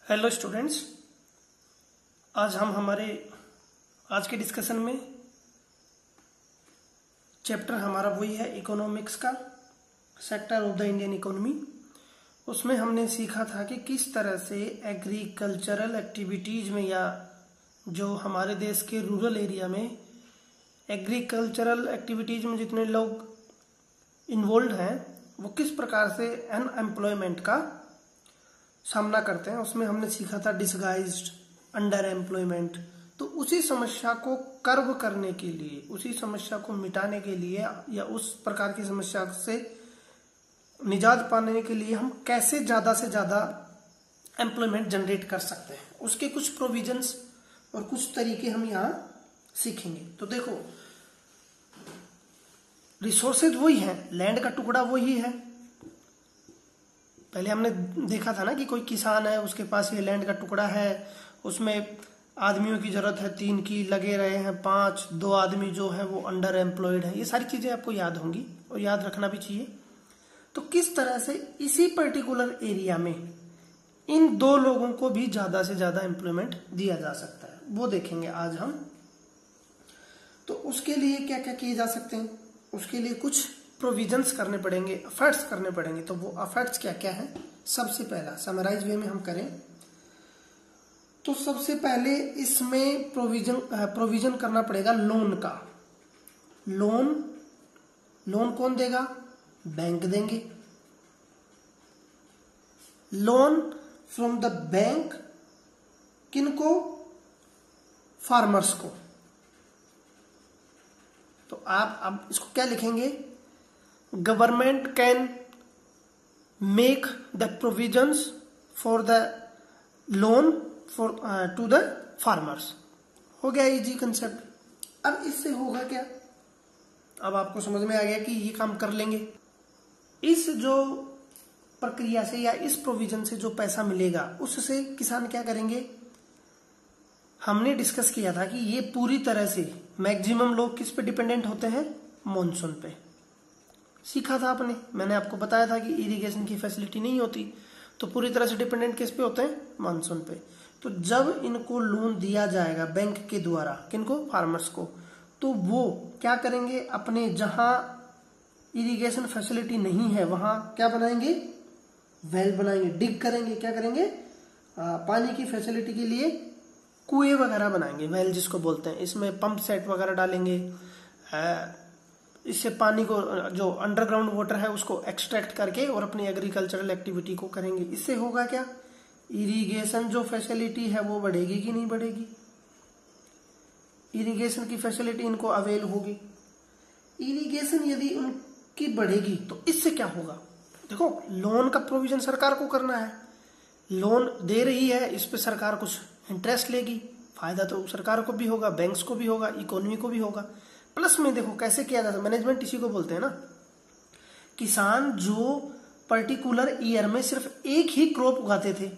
Hello students, आज हम हमारे आज के डिस्कशन में चैप्टर हमारा वही है इकोनॉमिक्स का, sector of the Indian economy. उसमें हमने सीखा था कि किस तरह से एग्रीकल्चरल एक्टिविटीज में या जो हमारे देश के रूरल एरिया में एग्रीकल्चरल एक्टिविटीज में जितने लोग इन्वॉल्व हैं वो किस प्रकार से अनएम्प्लॉयमेंट का सामना करते हैं। उसमें हमने सीखा था डिसगाइज्ड अंडर एम्प्लॉयमेंट। तो उसी समस्या को कर्व करने के लिए, उसी समस्या को मिटाने के लिए या उस प्रकार की समस्या से निजात पाने के लिए हम कैसे ज्यादा से ज्यादा एम्प्लॉयमेंट जनरेट कर सकते हैं, उसके कुछ प्रोविजंस और कुछ तरीके हम यहाँ सीखेंगे। तो देखो, रिसोर्सेज वही है, लैंड का टुकड़ा वही है। पहले हमने देखा था ना कि कोई किसान है, उसके पास ये लैंड का टुकड़ा है, उसमें आदमियों की जरूरत है 3 की, लगे रहे हैं 5, 2 आदमी जो है वो अंडर एम्प्लॉयड है। ये सारी चीजें आपको याद होंगी और याद रखना भी चाहिए। तो किस तरह से इसी पर्टिकुलर एरिया में इन 2 लोगों को भी ज्यादा से ज्यादा एम्प्लॉयमेंट दिया जा सकता है, वो देखेंगे आज हम। तो उसके लिए क्या क्या किए जा सकते हैं, उसके लिए कुछ प्रोविजंस करने पड़ेंगे, एफर्ट्स करने पड़ेंगे। तो वो एफर्ट्स क्या क्या है, सबसे पहला समराइज वे में हम करें तो सबसे पहले इसमें प्रोविजन करना पड़ेगा लोन का। लोन कौन देगा? बैंक देंगे। लोन फ्रॉम द बैंक किनको? फार्मर्स को। तो आप अब इसको क्या लिखेंगे? Government can make the provisions for the loan for to the farmers. हो गया इजी कंसेप्ट। अब इससे होगा क्या? अब आपको समझ में आ गया कि ये काम कर लेंगे। इस जो प्रक्रिया से या इस प्रोविजन से जो पैसा मिलेगा उससे किसान क्या करेंगे? हमने डिस्कस किया था कि ये पूरी तरह से मैक्सिमम लोग किस पे डिपेंडेंट होते हैं? मॉनसून पे। सीखा था आपने, मैंने आपको बताया था कि इरिगेशन की फैसिलिटी नहीं होती, तो पूरी तरह से डिपेंडेंट किस पे होते हैं? मानसून पे। तो जब इनको लोन दिया जाएगा बैंक के द्वारा, किनको? फार्मर्स को, तो वो क्या करेंगे? अपने जहां इरिगेशन फैसिलिटी नहीं है वहां क्या बनाएंगे? वेल बनाएंगे, डिग करेंगे। क्या करेंगे? पानी की फैसिलिटी के लिए कुएं वगैरह बनाएंगे, वेल जिसको बोलते हैं। इसमें पंप सेट वगैरह डालेंगे, इससे पानी को, जो अंडरग्राउंड वाटर है उसको एक्सट्रैक्ट करके और अपनी एग्रीकल्चरल एक्टिविटी को करेंगे। इससे होगा क्या? इरिगेशन जो फैसिलिटी है वो बढ़ेगी कि नहीं बढ़ेगी? इरिगेशन की फैसिलिटी इनको अवेल होगी। इरिगेशन यदि उनकी बढ़ेगी तो इससे क्या होगा? देखो, लोन का प्रोविजन सरकार को करना है, लोन दे रही है, इस पे सरकार कुछ इंटरेस्ट लेगी, फायदा तो सरकार को भी होगा, बैंक्स को भी होगा, इकोनॉमी को भी होगा। प्लस में देखो कैसे किया जाता है, मैनेजमेंट इसी को बोलते हैं ना। किसान जो पर्टिकुलर ईयर में सिर्फ एक ही क्रॉप उगाते थे,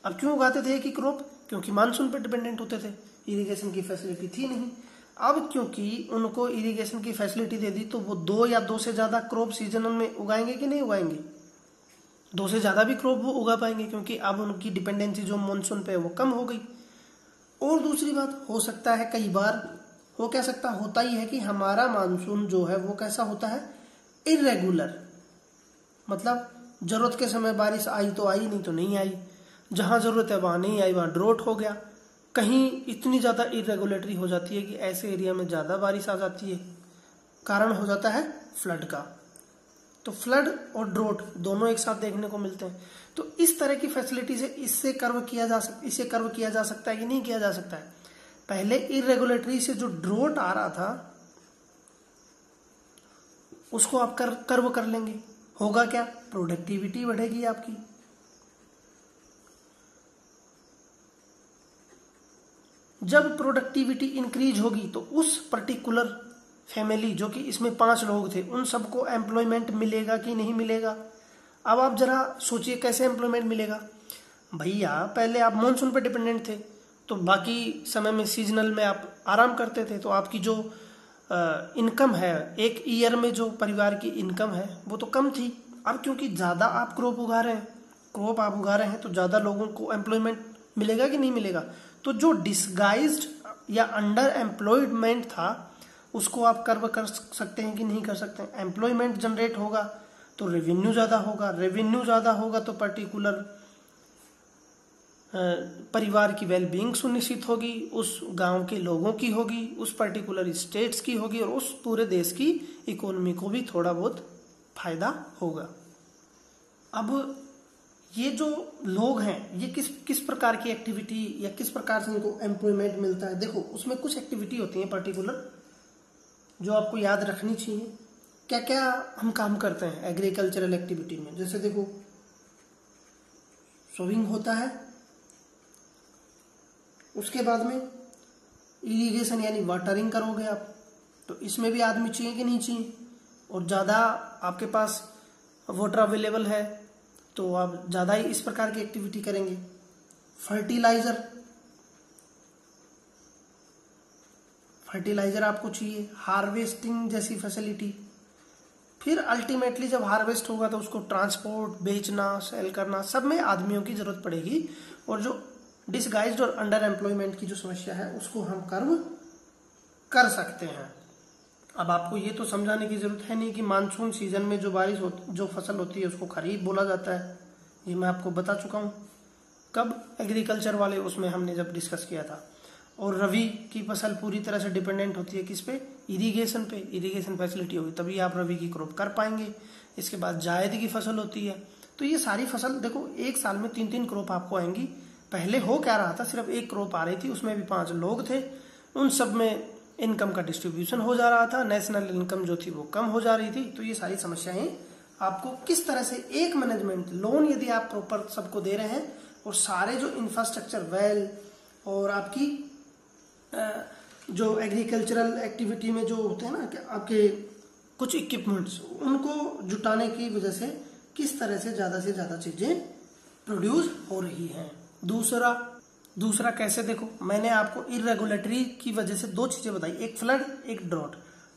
अब क्यों उगाते थे एक ही क्रॉप? क्योंकि मानसून पर डिपेंडेंट होते थे, इरिगेशन की फैसिलिटी थी नहीं। अब क्योंकि उनको इरिगेशन की फैसिलिटी दे दी तो वो 2 या 2 से ज्यादा क्रॉप सीजन में उगाएंगे कि नहीं उगाएंगे? 2 से ज्यादा भी क्रॉप वो उगा पाएंगे, क्योंकि अब उनकी डिपेंडेंसी जो मानसून पे है वो कम हो गई। और दूसरी बात, हो सकता है कई बार वो कह सकता होता ही है कि हमारा मानसून जो है वो कैसा होता है? इरेगुलर। मतलब जरूरत के समय बारिश आई तो आई, नहीं तो नहीं आई। जहां जरूरत है वहां नहीं आई, वहां ड्रॉट हो गया। कहीं इतनी ज्यादा इरेगुलेटरी हो जाती है कि ऐसे एरिया में ज्यादा बारिश आ जाती है, कारण हो जाता है फ्लड का। तो फ्लड और ड्रॉट दोनों एक साथ देखने को मिलते हैं। तो इस तरह की फैसिलिटी से इसे कर्व किया जा सकता है कि नहीं किया जा सकता है? पहले इरेगुलेटरी से जो ड्रॉट आ रहा था उसको आप कर्व कर लेंगे। होगा क्या? प्रोडक्टिविटी बढ़ेगी आपकी। जब प्रोडक्टिविटी इंक्रीज होगी तो उस पर्टिकुलर फैमिली, जो कि इसमें 5 लोग थे, उन सबको एम्प्लॉयमेंट मिलेगा कि नहीं मिलेगा? अब आप जरा सोचिए कैसे एम्प्लॉयमेंट मिलेगा। भैया पहले आप मॉनसून पर डिपेंडेंट थे, तो बाकी समय में सीजनल में आप आराम करते थे, तो आपकी जो इनकम है, एक ईयर में जो परिवार की इनकम है वो तो कम थी। अब क्योंकि ज्यादा आप क्रॉप उगा रहे हैं, क्रॉप आप उगा रहे हैं तो ज़्यादा लोगों को एम्प्लॉयमेंट मिलेगा कि नहीं मिलेगा। तो जो डिसगाइज्ड या अंडर एम्प्लॉयमेंट था उसको आप कर्व कर सकते हैं कि नहीं कर सकते हैं। एम्प्लॉयमेंट जनरेट होगा तो रेवेन्यू ज़्यादा होगा, रेवेन्यू ज़्यादा होगा तो पर्टिकुलर परिवार की वेलबींग सुनिश्चित होगी, उस गांव के लोगों की होगी, उस पर्टिकुलर स्टेट्स की होगी और उस पूरे देश की इकोनॉमी को भी थोड़ा बहुत फायदा होगा। अब ये जो लोग हैं ये किस प्रकार की एक्टिविटी या किस प्रकार से इनको एम्प्लॉयमेंट मिलता है। देखो उसमें कुछ एक्टिविटी होती है पर्टिकुलर जो आपको याद रखनी चाहिए। क्या क्या हम काम करते हैं एग्रीकल्चरल एक्टिविटी में, जैसे देखो सोइंग होता है, उसके बाद में इरिगेशन यानी वाटरिंग करोगे आप, तो इसमें भी आदमी चाहिए कि नहीं चाहिए, और ज़्यादा आपके पास वाटर अवेलेबल है तो आप ज़्यादा ही इस प्रकार की एक्टिविटी करेंगे। फर्टिलाइजर आपको चाहिए, हार्वेस्टिंग जैसी फैसिलिटी, फिर अल्टीमेटली जब हार्वेस्ट होगा तो उसको ट्रांसपोर्ट, बेचना, सेल करना, सब में आदमियों की जरूरत पड़ेगी। और जो डिसगाइज्ड और अंडर एम्प्लॉयमेंट की जो समस्या है उसको हम कर्व कर सकते हैं। अब आपको ये तो समझाने की जरूरत है नहीं कि मानसून सीजन में जो जो फसल होती है उसको खरीफ बोला जाता है, ये मैं आपको बता चुका हूँ कब एग्रीकल्चर वाले उसमें हमने जब डिस्कस किया था। और रवि की फसल पूरी तरह से डिपेंडेंट होती है किस पे, इरिगेशन पे। इरिगेशन फैसिलिटी होगी तभी आप रवि की क्रॉप कर पाएंगे। इसके बाद जायद की फसल होती है। तो ये सारी फसल देखो एक साल में 3-3 क्रॉप आपको आएंगी। पहले हो क्या रहा था, सिर्फ एक क्रॉप आ रही थी, उसमें भी 5 लोग थे, उन सब में इनकम का डिस्ट्रीब्यूशन हो जा रहा था, नेशनल इनकम जो थी वो कम हो जा रही थी। तो ये सारी समस्याएं आपको किस तरह से एक मैनेजमेंट लोन यदि आप प्रॉपर सबको दे रहे हैं और सारे जो इंफ्रास्ट्रक्चर वेल और आपकी जो एग्रीकल्चरल एक्टिविटी में जो होते हैं ना कि आपके कुछ इक्विपमेंट्स उनको जुटाने की वजह से किस तरह से ज्यादा चीजें प्रोड्यूस हो रही हैं। दूसरा कैसे, देखो मैंने आपको इरेगुलेटरी की वजह से 2 चीजें बताई, एक फ्लड एक ड्रॉट।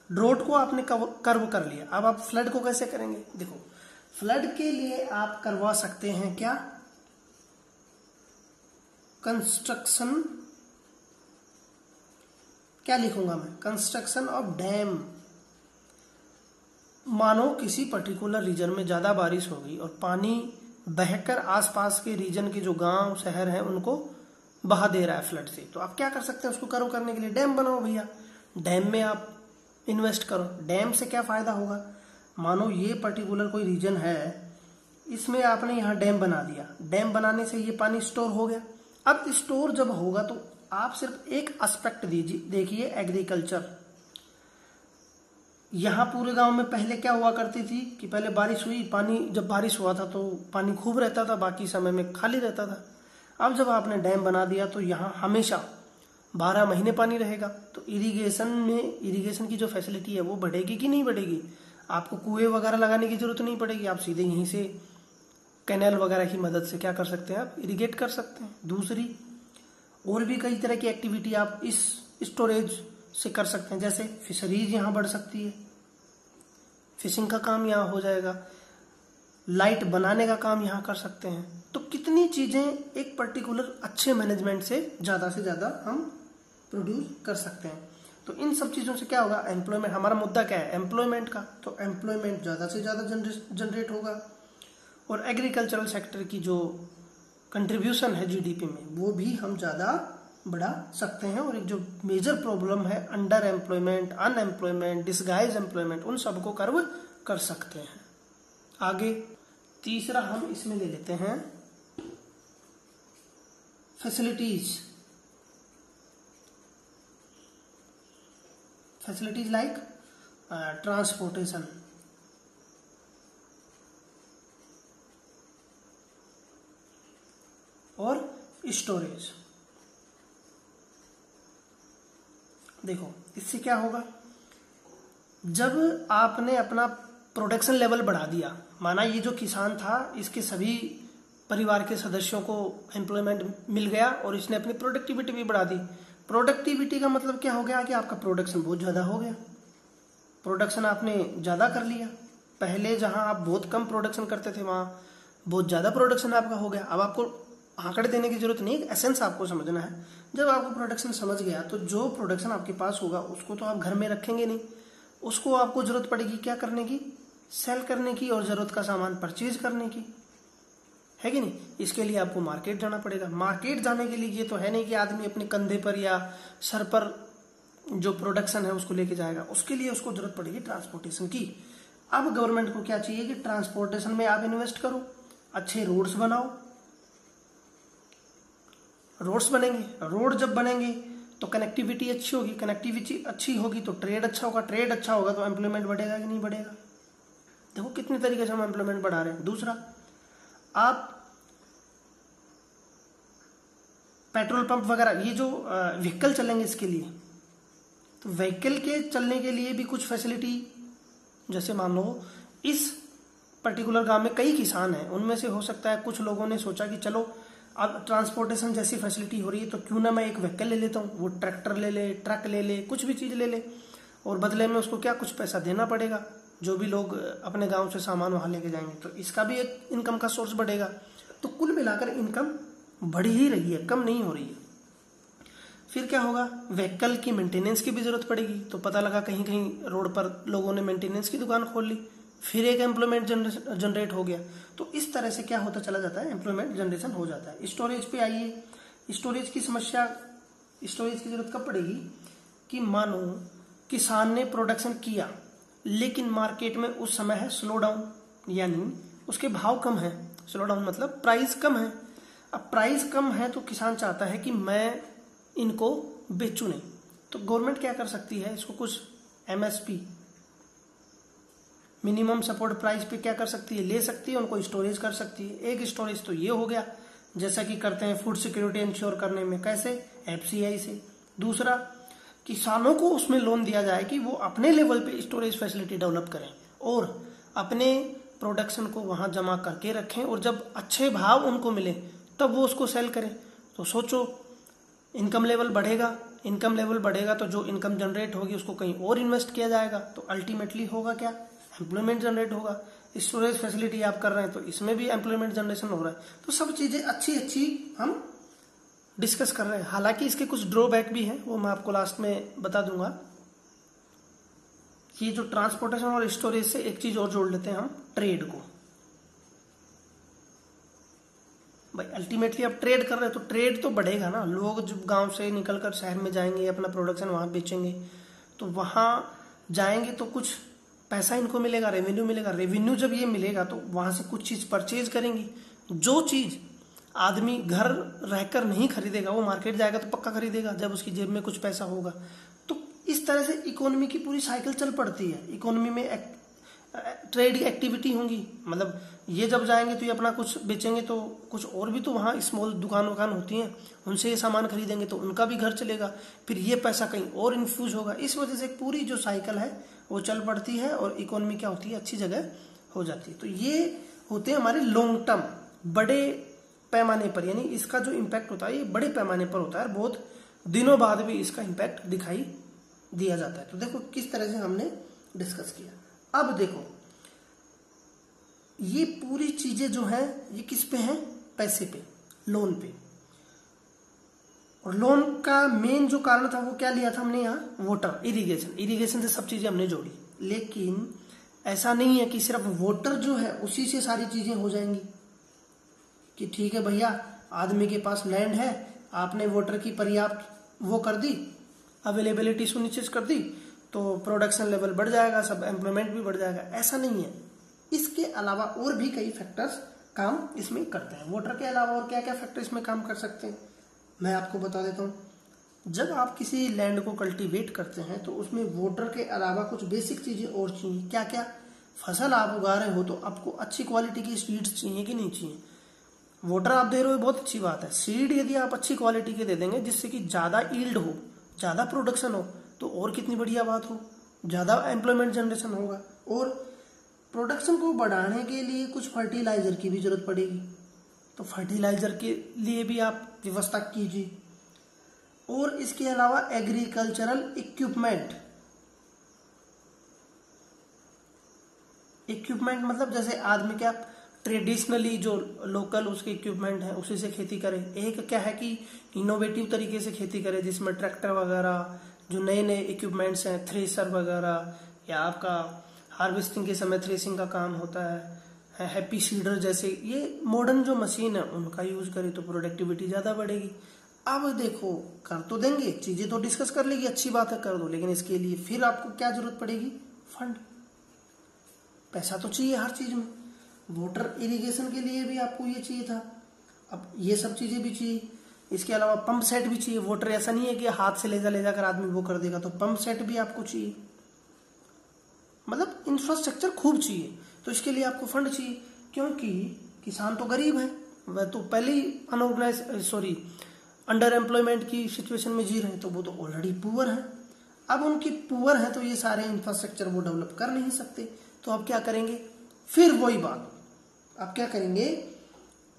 ड्रॉट को आपने कर्व कर लिया, अब आप फ्लड को कैसे करेंगे। देखो फ्लड के लिए आप करवा सकते हैं क्या, कंस्ट्रक्शन, क्या लिखूंगा मैं, कंस्ट्रक्शन ऑफ डैम। मानो किसी पर्टिकुलर रीजन में ज्यादा बारिश होगी और पानी बहकर आसपास के रीजन के जो गांव शहर हैं उनको बहा दे रहा है फ्लड से, तो आप क्या कर सकते हैं उसको कर्व करने के लिए डैम बनाओ भैया। डैम में आप इन्वेस्ट करो। डैम से क्या फायदा होगा, मानो ये पर्टिकुलर कोई रीजन है, इसमें आपने यहाँ डैम बना दिया, डैम बनाने से ये पानी स्टोर हो गया। अब स्टोर जब होगा तो आप सिर्फ एक एस्पेक्ट देखिए एग्रीकल्चर। यहाँ पूरे गांव में पहले क्या हुआ करती थी कि पहले बारिश हुई, पानी जब बारिश हुआ था तो पानी खूब रहता था, बाकी समय में खाली रहता था। अब जब आपने डैम बना दिया तो यहाँ हमेशा 12 महीने पानी रहेगा। तो इरिगेशन की जो फैसिलिटी है वो बढ़ेगी कि नहीं बढ़ेगी। आपको कुएं वगैरह लगाने की जरूरत नहीं पड़ेगी, आप सीधे यहीं से कैनाल वगैरह की मदद से क्या कर सकते हैं, आप इरिगेट कर सकते हैं। दूसरी और भी कई तरह की एक्टिविटी आप इस स्टोरेज से कर सकते हैं, जैसे फिशरीज यहाँ बढ़ सकती है, फिशिंग का काम यहाँ हो जाएगा, लाइट बनाने का काम यहाँ कर सकते हैं। तो कितनी चीजें एक पर्टिकुलर अच्छे मैनेजमेंट से ज्यादा हम प्रोड्यूस कर सकते हैं। तो इन सब चीजों से क्या होगा, एम्प्लॉयमेंट, हमारा मुद्दा क्या है, एम्प्लॉयमेंट का। तो एम्प्लॉयमेंट ज्यादा से ज्यादा जनरेट होगा और एग्रीकल्चरल सेक्टर की जो कंट्रीब्यूशन है जीडीपी में वो भी हम ज्यादा बढ़ा सकते हैं। और एक जो मेजर प्रॉब्लम है under employment, unemployment, disguise employment, उन सबको कर्व कर सकते हैं। आगे तीसरा हम इसमें ले लेते हैं फैसिलिटीज लाइक ट्रांसपोर्टेशन। और स्टोरेज। देखो इससे क्या होगा, जब आपने अपना प्रोडक्शन लेवल बढ़ा दिया, माना ये जो किसान था इसके सभी परिवार के सदस्यों को एम्प्लॉयमेंट मिल गया और इसने अपनी प्रोडक्टिविटी भी बढ़ा दी। प्रोडक्टिविटी का मतलब क्या हो गया कि आपका प्रोडक्शन बहुत ज्यादा हो गया, प्रोडक्शन आपने ज्यादा कर लिया। पहले जहां आप बहुत कम प्रोडक्शन करते थे वहां बहुत ज़्यादा प्रोडक्शन आपका हो गया। अब आपको आंकड़े देने की जरूरत नहीं, एसेंस आपको समझना है। जब आपको प्रोडक्शन समझ गया तो जो प्रोडक्शन आपके पास होगा उसको तो आप घर में रखेंगे नहीं, उसको आपको जरूरत पड़ेगी क्या करने की, सेल करने की और जरूरत का सामान परचेज करने की, है कि नहीं। इसके लिए आपको मार्केट जाना पड़ेगा। मार्केट जाने के लिए ये तो है नहीं कि आदमी अपने कंधे पर या सर पर जो प्रोडक्शन है उसको लेके जाएगा, उसके लिए उसको जरूरत पड़ेगी ट्रांसपोर्टेशन की। अब गवर्नमेंट को क्या चाहिए कि ट्रांसपोर्टेशन में आप इन्वेस्ट करो, अच्छे रोड्स बनाओ। रोड्स बनेंगे, रोड जब बनेंगे तो कनेक्टिविटी अच्छी होगी, कनेक्टिविटी अच्छी होगी तो ट्रेड अच्छा होगा, ट्रेड अच्छा होगा तो एम्प्लॉयमेंट बढ़ेगा कि नहीं बढ़ेगा। देखो कितने तरीके से हम एम्प्लॉयमेंट बढ़ा रहे हैं। दूसरा, आप पेट्रोल पंप वगैरह ये जो व्हीकल चलेंगे इसके लिए, तो व्हीकल के चलने के लिए भी कुछ फैसिलिटी, जैसे मान लो इस पर्टिकुलर गांव में कई किसान हैं, उनमें से हो सकता है कुछ लोगों ने सोचा कि चलो अब ट्रांसपोर्टेशन जैसी फैसिलिटी हो रही है तो क्यों ना मैं एक व्हीकल ले लेता हूँ। वो ट्रैक्टर ले ले, ट्रक ले ले, कुछ भी चीज़ ले ले और बदले में उसको क्या कुछ पैसा देना पड़ेगा, जो भी लोग अपने गांव से सामान वहां लेके जाएंगे, तो इसका भी एक इनकम का सोर्स बढ़ेगा। तो कुल मिलाकर इनकम बढ़ ही रही है, कम नहीं हो रही है। फिर क्या होगा, व्हीकल की मेंटेनेंस की भी जरूरत पड़ेगी। तो पता लगा कहीं कहीं रोड पर लोगों ने मेंटेनेंस की दुकान खोल ली, फिर एक एम्प्लॉयमेंट जनरेट हो गया। तो इस तरह से क्या होता चला जाता है, एम्प्लॉयमेंट जनरेशन हो जाता है। स्टोरेज पे आइए, स्टोरेज की समस्या, स्टोरेज की जरूरत कब पड़ेगी कि मानो किसान ने प्रोडक्शन किया लेकिन मार्केट में उस समय है स्लो डाउन, यानी उसके भाव कम है। स्लो डाउन मतलब प्राइस कम है। अब प्राइस कम है तो किसान चाहता है कि मैं इनको बेचूं नहीं, तो गवर्नमेंट क्या कर सकती है, इसको कुछ एमएसपी, मिनिमम सपोर्ट प्राइस पे क्या कर सकती है, ले सकती है, उनको स्टोरेज कर सकती है। एक स्टोरेज तो ये हो गया, जैसा कि करते हैं फूड सिक्योरिटी इंश्योर करने में, कैसे, एफसीआई से। दूसरा, किसानों को उसमें लोन दिया जाए कि वो अपने लेवल पे स्टोरेज फैसिलिटी डेवलप करें और अपने प्रोडक्शन को वहां जमा करके रखें और जब अच्छे भाव उनको मिले तब वो उसको सेल करें। तो सोचो, इनकम लेवल बढ़ेगा, इनकम लेवल बढ़ेगा तो जो इनकम जनरेट होगी उसको कहीं और इन्वेस्ट किया जाएगा, तो अल्टीमेटली होगा क्या, एम्प्लॉयमेंट जनरेट होगा। स्टोरेज फैसिलिटी आप कर रहे हैं तो इसमें भी एम्प्लॉयमेंट जनरेशन हो रहा है। तो सब चीजें अच्छी अच्छी हम डिस्कस कर रहे हैं। हालांकि इसके कुछ ड्रॉबैक भी हैं, वो मैं आपको लास्ट में बता दूंगा। ये जो ट्रांसपोर्टेशन और स्टोरेज से एक चीज और जोड़ लेते हैं हम, ट्रेड को। भाई अल्टीमेटली आप ट्रेड कर रहे हैं तो ट्रेड तो बढ़ेगा ना, लोग जब गांव से निकलकर शहर में जाएंगे, अपना प्रोडक्शन वहां बेचेंगे, तो वहां जाएंगे तो कुछ पैसा इनको मिलेगा, रेवेन्यू मिलेगा। रेवेन्यू जब ये मिलेगा तो वहां से कुछ चीज परचेज करेंगी। जो चीज आदमी घर रहकर नहीं खरीदेगा वो मार्केट जाएगा तो पक्का खरीदेगा जब उसकी जेब में कुछ पैसा होगा। तो इस तरह से इकोनॉमी की पूरी साइकिल चल पड़ती है। इकोनॉमी में ट्रेड एक्टिविटी होंगी, मतलब ये जब जाएंगे तो ये अपना कुछ बेचेंगे तो कुछ और भी तो वहाँ स्मॉल दुकान होती हैं, उनसे ये सामान खरीदेंगे तो उनका भी घर चलेगा, फिर ये पैसा कहीं और इन्फ्यूज होगा। इस वजह से पूरी जो साइकिल है वो चल पड़ती है और इकोनॉमी क्या होती है, अच्छी जगह हो जाती है। तो ये होते हैं हमारे लॉन्ग टर्म, बड़े पैमाने पर, यानी इसका जो इम्पैक्ट होता है ये बड़े पैमाने पर होता है, बहुत दिनों बाद भी इसका इम्पैक्ट दिखाई दिया जाता है। तो देखो किस तरह से हमने डिस्कस किया। अब देखो ये पूरी चीजें जो है ये किस पे हैं, पैसे पे, लोन पे। और लोन का मेन जो कारण था वो क्या लिया था हमने यहाँ, वाटर, इरिगेशन से सब चीजें हमने जोड़ी। लेकिन ऐसा नहीं है कि सिर्फ वाटर जो है उसी से सारी चीजें हो जाएंगी कि ठीक है भैया आदमी के पास लैंड है, आपने वाटर की पर्याप्त वो कर दी, अवेलेबिलिटी सुनिश्चित कर दी, तो प्रोडक्शन लेवल बढ़ जाएगा, सब एम्प्लॉयमेंट भी बढ़ जाएगा। ऐसा नहीं है, इसके अलावा और भी कई फैक्टर्स काम इसमें करते हैं। वाटर के अलावा और क्या क्या फैक्टर इसमें काम कर सकते हैं मैं आपको बता देता हूँ। जब आप किसी लैंड को कल्टीवेट करते हैं तो उसमें वाटर के अलावा कुछ बेसिक चीजें और चाहिए। क्या क्या, फसल आप उगा रहे हो तो आपको अच्छी क्वालिटी की सीड्स चाहिए कि नहीं चाहिए। वाटर आप दे रहे हो बहुत अच्छी बात है, सीड यदि आप अच्छी क्वालिटी के दे देंगे जिससे कि ज्यादा ईल्ड हो, ज्यादा प्रोडक्शन हो, तो और कितनी बढ़िया बात हो, ज्यादा एम्प्लॉयमेंट जनरेशन होगा। और प्रोडक्शन को बढ़ाने के लिए कुछ फर्टिलाइजर की भी जरूरत पड़ेगी, तो फर्टिलाइजर के लिए भी आप व्यवस्था कीजिए। और इसके अलावा एग्रीकल्चरल इक्विपमेंट मतलब जैसे आदमी क्या ट्रेडिशनली जो लोकल उसके इक्विपमेंट है उसी से खेती करे। एक क्या है कि इनोवेटिव तरीके से खेती करे, जिसमें ट्रैक्टर वगैरह, जो नए नए इक्विपमेंट्स हैं, थ्रेसर वगैरह, या आपका हार्वेस्टिंग के समय थ्रेसिंग का काम होता है, हैप्पी सीडर जैसे ये मॉडर्न जो मशीन है उनका यूज करे तो प्रोडक्टिविटी ज्यादा बढ़ेगी। अब देखो कर तो देंगे, चीजें तो डिस्कस कर लेगी, अच्छी बात है कर दो, लेकिन इसके लिए फिर आपको क्या जरूरत पड़ेगी? फंड, पैसा तो चाहिए हर चीज में। वाटर इरिगेशन के लिए भी आपको ये चाहिए था, अब ये सब चीजें भी चाहिए। इसके अलावा पंप सेट भी चाहिए। वाटर ऐसा नहीं है कि हाथ से ले जाकर आदमी वो कर देगा, तो पंप सेट भी आपको चाहिए। मतलब इंफ्रास्ट्रक्चर खूब चाहिए, तो इसके लिए आपको फंड चाहिए, क्योंकि किसान तो गरीब है, वह तो पहले ही अंडर एम्प्लॉयमेंट की सिचुएशन में जी रहे हैं, तो वो तो ऑलरेडी पुअर है। अब उनकी पुअर है तो ये सारे इंफ्रास्ट्रक्चर वो डेवलप कर नहीं सकते, तो अब क्या करेंगे? फिर वही बात, अब क्या करेंगे?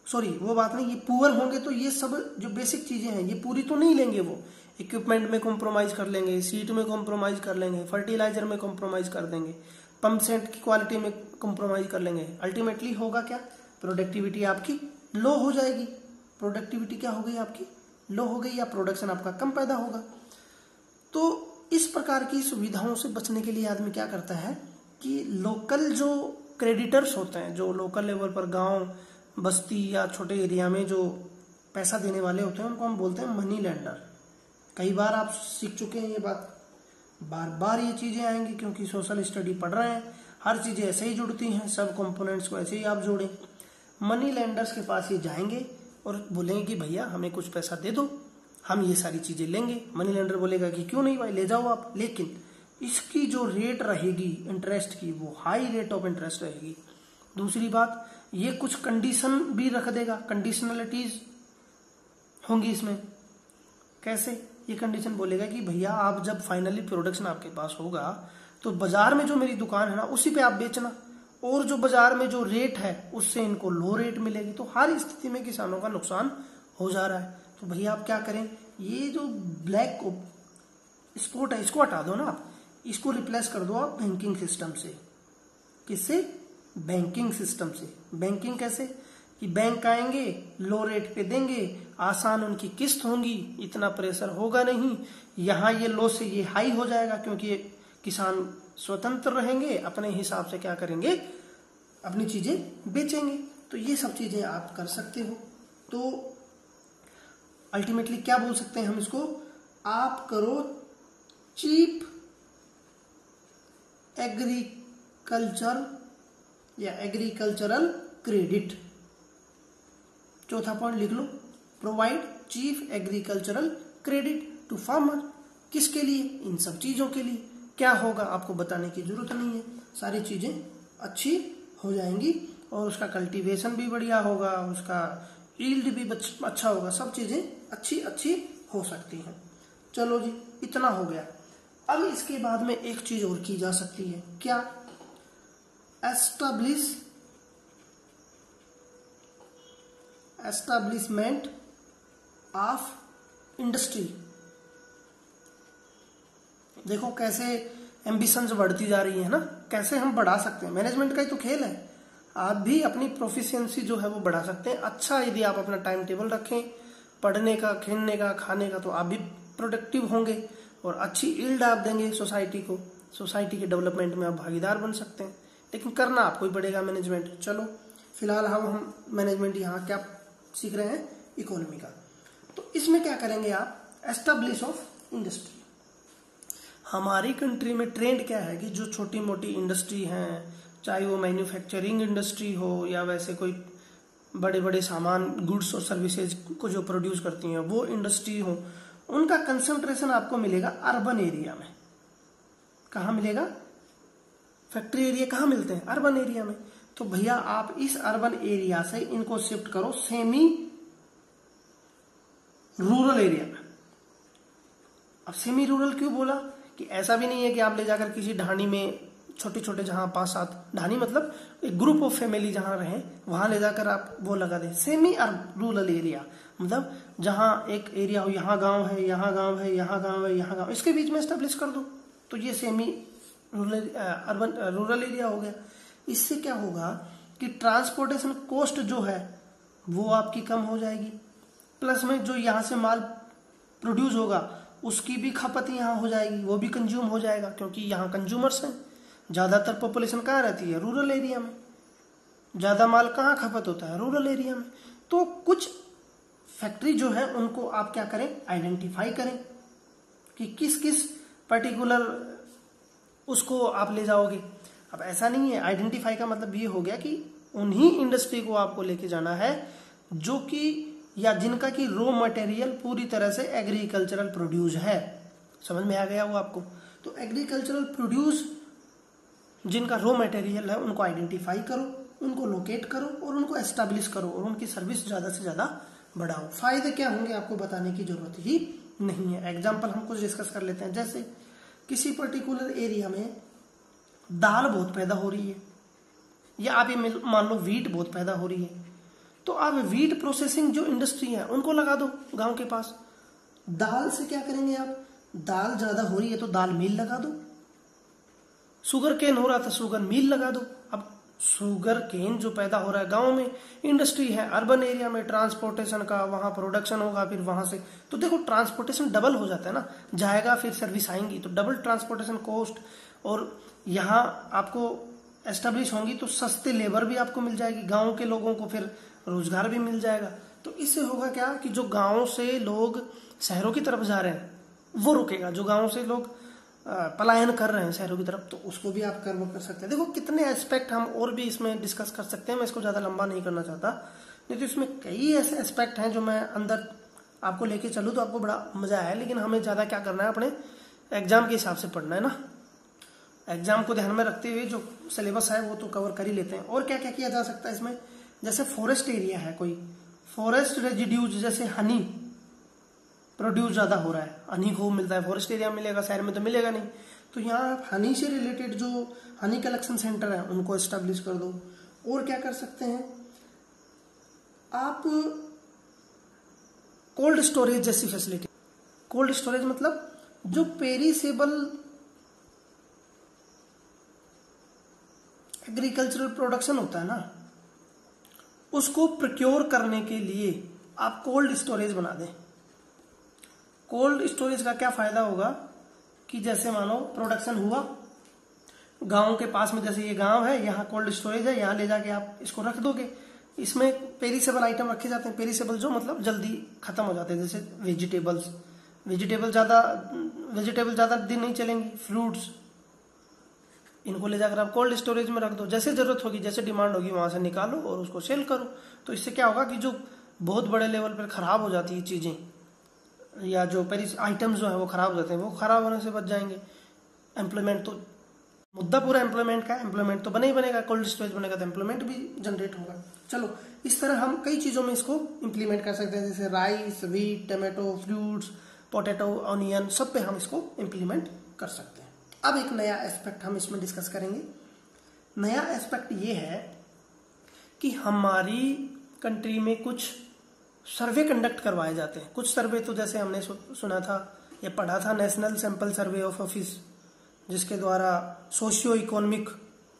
वो बात नहीं, ये पुअर होंगे तो ये सब जो बेसिक चीजें हैं ये पूरी तो नहीं लेंगे। वो इक्विपमेंट में कॉम्प्रोमाइज कर लेंगे, सीट में कॉम्प्रोमाइज कर लेंगे, फर्टिलाइजर में कॉम्प्रोमाइज कर देंगे, पंप सेट की क्वालिटी में कॉम्प्रोमाइज कर लेंगे। अल्टीमेटली होगा क्या? प्रोडक्टिविटी आपकी लो हो जाएगी। प्रोडक्टिविटी क्या हो गई? आपकी लो हो गई, या प्रोडक्शन आपका कम पैदा होगा। तो इस प्रकार की सुविधाओं से बचने के लिए आदमी क्या करता है कि लोकल जो क्रेडिटर्स होते हैं, जो लोकल लेवल पर गांव बस्ती या छोटे एरिया में जो पैसा देने वाले होते हैं, उनको हम बोलते हैं मनी लेंडर। कई बार आप सीख चुके हैं ये बात, बार बार ये चीजें आएंगी क्योंकि सोशल स्टडी पढ़ रहे हैं, हर चीजें ऐसे ही जुड़ती हैं, सब कंपोनेंट्स को ऐसे ही आप जोड़ें। मनी लेंडर्स के पास ये जाएंगे और बोलेंगे कि भैया हमें कुछ पैसा दे दो, हम ये सारी चीजें लेंगे। मनी लेंडर बोलेगा कि क्यों नहीं भाई, ले जाओ आप, लेकिन इसकी जो रेट रहेगी इंटरेस्ट की, वो हाई रेट ऑफ इंटरेस्ट रहेगी। दूसरी बात, ये कुछ कंडीशन भी रख देगा, कंडीशनलिटीज होंगी इसमें। कैसे? ये कंडीशन बोलेगा कि भैया आप जब फाइनली प्रोडक्शन आपके पास होगा तो बाजार में जो मेरी दुकान है ना उसी पे आप बेचना, और जो बाजार में जो रेट है उससे इनको लो रेट मिलेगी। तो हर स्थिति में किसानों का नुकसान हो जा रहा है, तो भैया आप क्या करें? ये जो ब्लैक स्पॉट है इसको हटा दो ना, आप इसको रिप्लेस कर दो आप बैंकिंग सिस्टम से। किससे? बैंकिंग सिस्टम से। बैंकिंग कैसे? कि बैंक आएंगे, लो रेट पे देंगे, आसान उनकी किस्त होंगी, इतना प्रेशर होगा नहीं। यहाँ ये लो से ये हाई हो जाएगा क्योंकि किसान स्वतंत्र रहेंगे, अपने हिसाब से क्या करेंगे? अपनी चीजें बेचेंगे। तो ये सब चीजें आप कर सकते हो। तो अल्टीमेटली क्या बोल सकते हैं हम इसको? आप करो चीप एग्रीकल्चर या एग्रीकल्चरल क्रेडिट। चौथा पॉइंट लिख लो, provide cheap agricultural credit to farmer. किसके लिए? इन सब चीजों के लिए। क्या होगा आपको बताने की जरूरत नहीं है, सारी चीजें अच्छी हो जाएंगी और उसका कल्टीवेशन भी बढ़िया होगा, उसका यील्ड भी अच्छा होगा, सब चीजें अच्छी अच्छी हो सकती हैं। चलो जी, इतना हो गया। अब इसके बाद में एक चीज और की जा सकती है, क्या? Establishment of industry. देखो कैसे एम्बिशंस बढ़ती जा रही है ना, कैसे हम बढ़ा सकते हैं। मैनेजमेंट का ही तो खेल है, आप भी अपनी प्रोफिशिएंसी जो है वो बढ़ा सकते हैं। अच्छा यदि आप अपना टाइम टेबल रखें पढ़ने का, खेलने का, खाने का, तो आप भी प्रोडक्टिव होंगे और अच्छी यील्ड आप देंगे सोसाइटी को। सोसाइटी के डेवलपमेंट में आप भागीदार बन सकते हैं, लेकिन करना आपको ही पड़ेगा मैनेजमेंट। चलो फिलहाल हम मैनेजमेंट यहाँ क्या सीख रहे हैं? इकोनॉमी का। तो इसमें क्या करेंगे आप? Establish of industry. हमारी कंट्री में ट्रेंड क्या है कि जो छोटी मोटी इंडस्ट्री हैं, चाहे वो मैन्युफैक्चरिंग इंडस्ट्री हो या वैसे कोई बड़े बड़े सामान, गुड्स और सर्विसेज को जो प्रोड्यूस करती हैं वो इंडस्ट्री हो, उनका कंसंट्रेशन आपको मिलेगा अर्बन एरिया में। कहाँ मिलेगा? फैक्ट्री एरिया कहाँ मिलते हैं? अर्बन एरिया में। तो भैया आप इस अर्बन एरिया से इनको शिफ्ट करो सेमी रूरल एरिया में। अब सेमी रूरल क्यों बोला? कि ऐसा भी नहीं है कि आप ले जाकर किसी ढाणी में, छोटे छोटे जहां 5-7 ढाणी, मतलब एक ग्रुप ऑफ फैमिली जहां रहे वहां ले जाकर आप वो लगा दें। सेमी रूरल एरिया मतलब जहां एक एरिया हो, यहाँ गांव है, यहाँ गांव है, यहाँ गांव है, यहाँ गांव, इसके बीच में एस्टेब्लिश कर दो, तो ये सेमी रूरल एरिया हो गया। इससे क्या होगा कि ट्रांसपोर्टेशन कॉस्ट जो है वो आपकी कम हो जाएगी, प्लस में जो यहाँ से माल प्रोड्यूस होगा उसकी भी खपत यहाँ हो जाएगी, वो भी कंज्यूम हो जाएगा, क्योंकि यहाँ कंज्यूमर्स हैं। ज़्यादातर पॉपुलेशन कहाँ रहती है? रूरल एरिया में। ज़्यादा माल कहाँ खपत होता है? रूरल एरिया में। तो कुछ फैक्ट्री जो है उनको आप क्या करें? आइडेंटिफाई करें कि किस किस पर्टिकुलर उसको आप ले जाओगे। अब ऐसा नहीं है, आइडेंटिफाई का मतलब ये हो गया कि उन्हीं इंडस्ट्री को आपको लेके जाना है जो कि या जिनका कि रॉ मटेरियल पूरी तरह से एग्रीकल्चरल प्रोड्यूस है। समझ में आ गया वो आपको? तो एग्रीकल्चरल प्रोड्यूस जिनका रॉ मटेरियल है उनको आइडेंटिफाई करो, उनको लोकेट करो और उनको एस्टैब्लिश करो और उनकी सर्विस ज़्यादा से ज़्यादा बढ़ाओ। फायदे क्या होंगे आपको बताने की जरूरत ही नहीं है। एग्जाम्पल हम कुछ डिस्कस कर लेते हैं। जैसे किसी पर्टिकुलर एरिया में दाल बहुत पैदा हो रही है, या आप ये मान लो वीट बहुत पैदा हो रही है, तो आप वीट प्रोसेसिंग जो इंडस्ट्री है उनको लगा दो गांव के पास। दाल से क्या करेंगे आप? दाल ज्यादा हो रही है तो दाल मिल लगा दो। शुगर केन हो रहा था, शुगर मिल लगा दो। अब शुगर केन जो पैदा हो रहा है गांव में, इंडस्ट्री है। अर्बन एरिया में ट्रांसपोर्टेशन का, वहां प्रोडक्शन होगा, फिर वहां से तो देखो ट्रांसपोर्टेशन डबल हो जाता है ना, जाएगा फिर सर्विस आएंगी, तो डबल ट्रांसपोर्टेशन कॉस्ट। और यहाँ आपको एस्टेब्लिश होंगी तो सस्ते लेबर भी आपको मिल जाएगी, गाँव के लोगों को फिर रोजगार भी मिल जाएगा। तो इससे होगा क्या कि जो गांव से लोग शहरों की तरफ जा रहे हैं वो रुकेगा, जो गांव से लोग पलायन कर रहे हैं शहरों की तरफ, तो उसको भी आप कर्व कर सकते हैं। देखो कितने एस्पेक्ट हम और भी इसमें डिस्कस कर सकते हैं, मैं इसको ज्यादा लंबा नहीं करना चाहता, नहीं तो इसमें कई ऐसे एस्पेक्ट हैं जो मैं अंदर आपको लेके चलूँ तो आपको बड़ा मजा आया। लेकिन हमें ज्यादा क्या करना है, अपने एग्जाम के हिसाब से पढ़ना है ना। एग्जाम को ध्यान में रखते हुए जो सिलेबस है वो तो कवर कर ही लेते हैं। और क्या क्या किया जा सकता है इसमें? जैसे फॉरेस्ट एरिया है, कोई फॉरेस्ट रेजिड्यूज, जैसे हनी प्रोड्यूस ज्यादा हो रहा है, हनी खूब मिलता है, फॉरेस्ट एरिया में मिलेगा, शहर में तो मिलेगा नहीं। तो यहाँ आप हनी से रिलेटेड जो हनी कलेक्शन सेंटर है उनको एस्टेब्लिश कर दो। और क्या कर सकते हैं आप? कोल्ड स्टोरेज जैसी फैसिलिटी। कोल्ड स्टोरेज मतलब जो पेरिसेबल एग्रीकल्चरल प्रोडक्शन होता है ना, उसको प्रोक्योर करने के लिए आप कोल्ड स्टोरेज बना दें। कोल्ड स्टोरेज का क्या फायदा होगा कि जैसे मानो प्रोडक्शन हुआ गांव के पास में, जैसे ये गांव है, यहाँ कोल्ड स्टोरेज है, यहाँ ले जाके आप इसको रख दोगे। इसमें पेरिसेबल आइटम रखे जाते हैं। पेरिसेबल जो मतलब जल्दी खत्म हो जाते हैं, जैसे वेजिटेबल ज्यादा दिन नहीं चलेंगी, फ्रूट्स, इनको ले जाकर आप कोल्ड स्टोरेज में रख दो। जैसे जरूरत होगी, जैसे डिमांड होगी, वहां से निकालो और उसको सेल करो। तो इससे क्या होगा कि जो बहुत बड़े लेवल पर खराब हो जाती है चीजें, या जो आइटम्स जो है वो खराब हो जाते हैं, वो खराब होने से बच जाएंगे। एम्प्लॉयमेंट, तो मुद्दा पूरा एम्प्लॉयमेंट का, एम्प्लॉयमेंट तो बने ही बनेगा, कोल्ड स्टोरेज बनेगा तो एम्प्लॉयमेंट भी जनरेट होगा। चलो, इस तरह हम कई चीजों में इसको इम्प्लीमेंट कर सकते हैं, जैसे rice, wheat, tomato, fruits, potato, onion, सब पे हम इसको इम्प्लीमेंट कर सकते हैं। अब एक नया एस्पेक्ट हम इसमें डिस्कस करेंगे। नया एस्पेक्ट ये है कि हमारी कंट्री में कुछ सर्वे कंडक्ट करवाए जाते हैं। कुछ सर्वे तो जैसे हमने सुना था या पढ़ा था, national sample survey of office, जिसके द्वारा सोशियो इकोनॉमिक